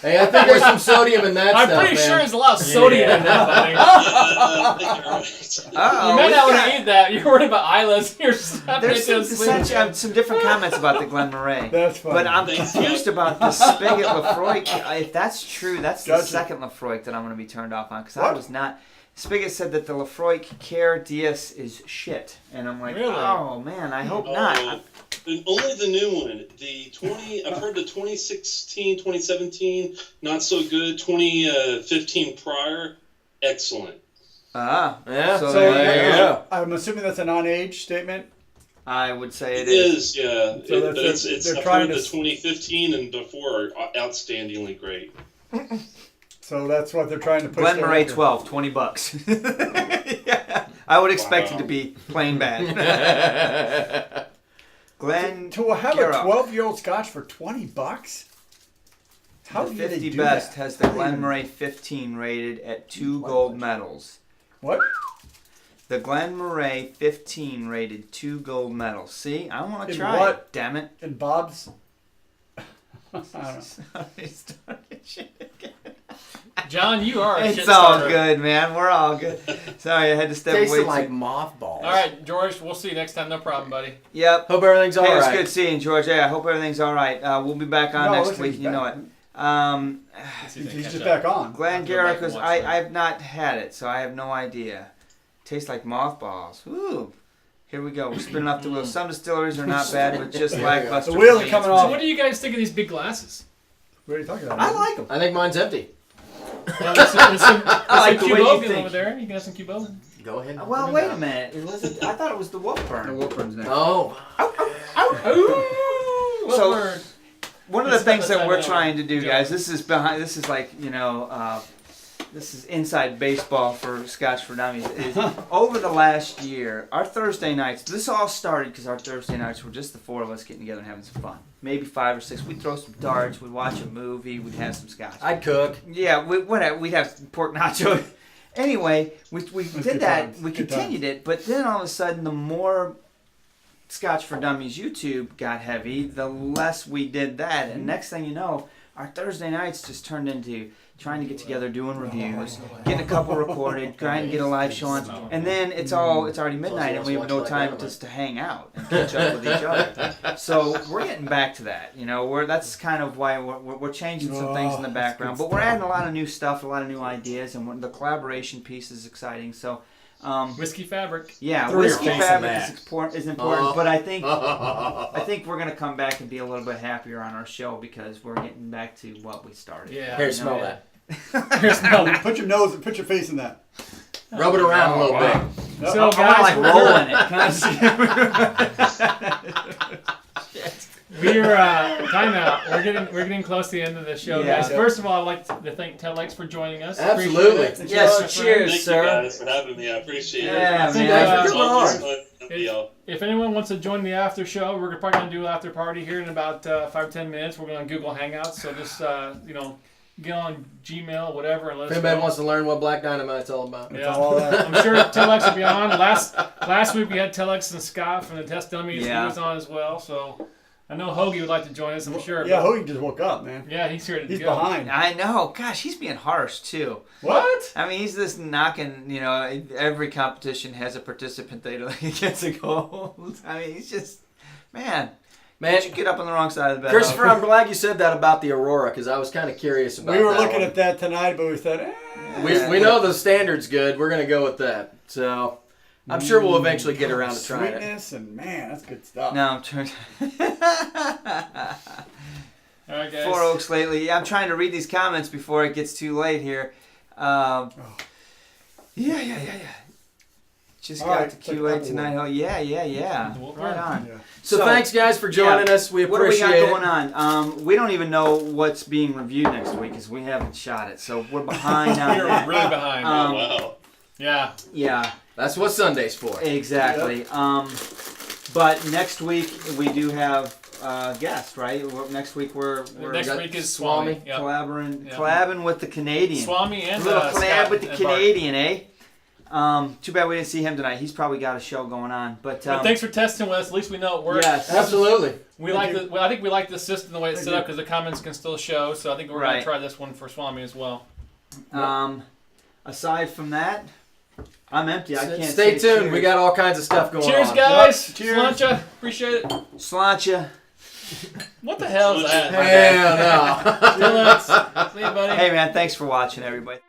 B: Hey, I think there's some sodium in that
D: I'm
B: stuff,
D: pretty
B: man.
D: sure there's a lot of sodium in that, buddy. You might not want to eat that. You're worried about eyelids. You're
C: there's some different comments about the Glen Moray.
A: That's funny.
C: But I'm confused about the Spigot Lafroig. If that's true, that's the second Lafroig that I'm going to be turned off on because I was not. Spigot said that the Lafroig Care DS is shit, and I'm like,
D: really?
C: oh man, I hope not.
E: Only the new one. I've heard the 2016, 2017, not so good. 2015 prior, excellent.
B: Yeah.
C: So
B: there you go.
A: I'm assuming that's a non-age statement.
C: I would say
E: It is, yeah.
A: So
E: But it's
A: they're
E: I've
A: trying
E: heard
A: to
E: the 2015 and before are outstandingly great.
A: So that's what they're trying to push.
C: Glen
A: their
C: Moray
A: record.
C: 12, $20. Yeah. I would expect it to be plain bad. Glen
A: To have a 12-year-old Scotch for $20? How
C: the
A: do they
C: 50
A: do
C: best
A: that?
C: has the Glen Moray 15 rated at 2 gold medals.
A: What?
C: The Glen Moray 15 rated 2 gold medals. See, I want to
A: In
C: try
A: what?
C: it. Damn it.
A: And Bob's? I don't know.
D: John, you are a
C: It's
D: shit
C: all
D: starter.
C: good, man. We're all good. Sorry, I had to step away.
B: Tasted like mothballs.
D: All right, George, we'll see you next time. No problem, buddy.
C: Yep.
B: Hope everything's all
C: Hey, it's
B: right.
C: good seeing George. Yeah, I hope everything's all right. We'll be back on
A: No,
C: next
A: looks like
C: week.
A: he's
C: You know
A: back.
C: it.
D: Let's see if I can
A: He's
D: catch
A: just
D: up.
A: back on.
C: Glen
D: I'll go back
C: Garrick
D: and
C: was.
D: watch
C: I've not had it, so I have no idea. Tastes like mothballs. Ooh. Here we go. We're spinning off the wheel. Some distilleries are not bad, but just lackluster.
A: The wheels are
C: for me.
A: coming
D: So
A: off.
D: what do you guys think of these big glasses?
A: What are you talking about?
C: I like them.
B: I think mine's empty.
D: Well, there's some
C: like the way you
D: Cubogan
C: think.
D: over there. You can have some Cubogan.
B: Go ahead. and
C: Well,
B: open it
C: wait a
B: up.
C: minute. I thought it was the Wolfburn.
A: Wolfburn's next.
B: Oh.
D: Ooh, what
C: So-
D: word?
C: One of the
D: It's
C: things
D: not
C: that we're
D: the time
C: trying to do,
D: now.
C: guys, this is behind. This is like this is inside baseball for Scotch for Dummies. Is over the last year, our Thursday nights. This all started because our Thursday nights were just the four of us getting together and having some fun. Maybe 5 or 6. We'd throw some darts. We'd watch a movie. We'd have some Scotch.
B: I'd cook.
C: Yeah, we'd have pork nacho. Anyway, we did
A: good
C: that.
A: times.
C: We
A: Good
C: continued it, but then all of a sudden, the more Scotch for Dummies YouTube got heavy, the less we did that. And next thing you know, our Thursday nights just turned into trying to get together, doing reviews, getting a couple recorded, trying to get a live show on, and then it's already midnight and we have no time just to hang out and catch up with each other. So we're getting back to that. You know, that's kind of why we're changing some things in the background, but we're adding a lot of new stuff, a lot of new ideas, and the collaboration piece is exciting. So.
D: Whiskey Fabric.
C: Yeah,
F: Throw your
C: whiskey
F: face in
C: fabric
F: that.
C: is important, but I think we're gonna come back and be a little bit happier on our show because we're getting back to what we started.
D: Yeah.
B: Here,
C: You
B: smell
C: know?
B: that.
A: Put your nose, put your face in that.
B: Rub it around a little
C: wow.
B: bit.
D: So,
C: I
D: guys,
C: like rolling it. Can I see?
D: we're timeout. We're getting close to the end of the show,
C: Yeah.
D: guys. First of all, I'd like to thank Telex for joining us.
B: Absolutely.
D: Appreciate it.
C: Yes,
D: My friend.
C: cheers.
E: Thank
C: sir.
E: you guys for having me. I appreciate it.
C: Yeah,
E: It's
C: man.
B: Thanks for
E: always
B: coming
E: fun to be out.
D: If anyone wants to join the after show, we're probably going to do an after party here in about 5 or 10 minutes. We're going to Google Hangouts, so just get on Gmail, whatever, and let
B: If
D: us
B: anybody
D: know.
B: wants to learn what Black Dynamite's all about.
D: Yeah.
A: all that.
D: I'm sure Telex will be on. Last week we had Telex and Scott from the Test Dummies.
C: Yeah.
D: He was on as well, so I know Hoagie would like to join us, I'm sure.
A: Yeah,
D: but-
A: Hoagie just woke up, man.
D: yeah, he's here to
A: He's
D: go.
A: behind.
C: I know. Gosh, he's being harsh too.
A: What?
C: I mean, he's just knocking. You know, every competition has a participant that gets a gold. I mean, he's just man.
B: Man,
C: You get up on the wrong side of the bed.
B: Christopher, I'm glad you said that about the Aurora because I was kind of curious about
A: We were
B: that
A: looking
B: one.
A: at that tonight, but we said,
B: We know the standard's good. We're going to go with that. So I'm sure we'll eventually get around to trying it.
A: sweetness, and man, that's good stuff.
C: No, I'm trying.
D: All right, guys.
C: 4 Oaks lately. Yeah, I'm trying to read these comments before it gets too late here. Yeah. Just
A: All
C: got
A: right,
C: to
A: so
C: QA
A: Apple
C: tonight. Oh, yeah.
D: Wolfburn.
C: Right on.
A: Yeah.
B: So thanks, guys, for joining us. We
C: What do we
B: appreciate
C: got
B: it.
C: going on? We don't even know what's being reviewed next week because we haven't shot it. So we're behind on
D: We're
C: that.
D: really behind.
C: Um,
E: Wow.
D: yeah.
C: Yeah,
B: That's what Sunday's for.
C: exactly. But next week we do have guest, right? Next week we're
D: next week is Swami. Yep.
C: Collabing with the Canadian.
D: Swami and
C: a little collab
D: Scott
C: with the
D: and
C: Canadian, eh? Too bad we didn't see him tonight. He's probably got a show going on. But
D: thanks for testing with us. At least we know it works.
C: Yes,
B: absolutely.
D: I think we like the system the way it's set up because the comments can still show. So I think we're going to try this one for Swami as well.
C: Aside from that, I'm empty. I can't.
B: Stay tuned.
C: Cheers.
B: We got all kinds of stuff going on.
D: Cheers, guys.
A: Yep. Cheers.
D: Sláinte. Appreciate it.
C: Sláinte.
D: What the hell is that?
B: Hell no.
D: See you, buddy.
C: Hey, man. Thanks for watching, everybody.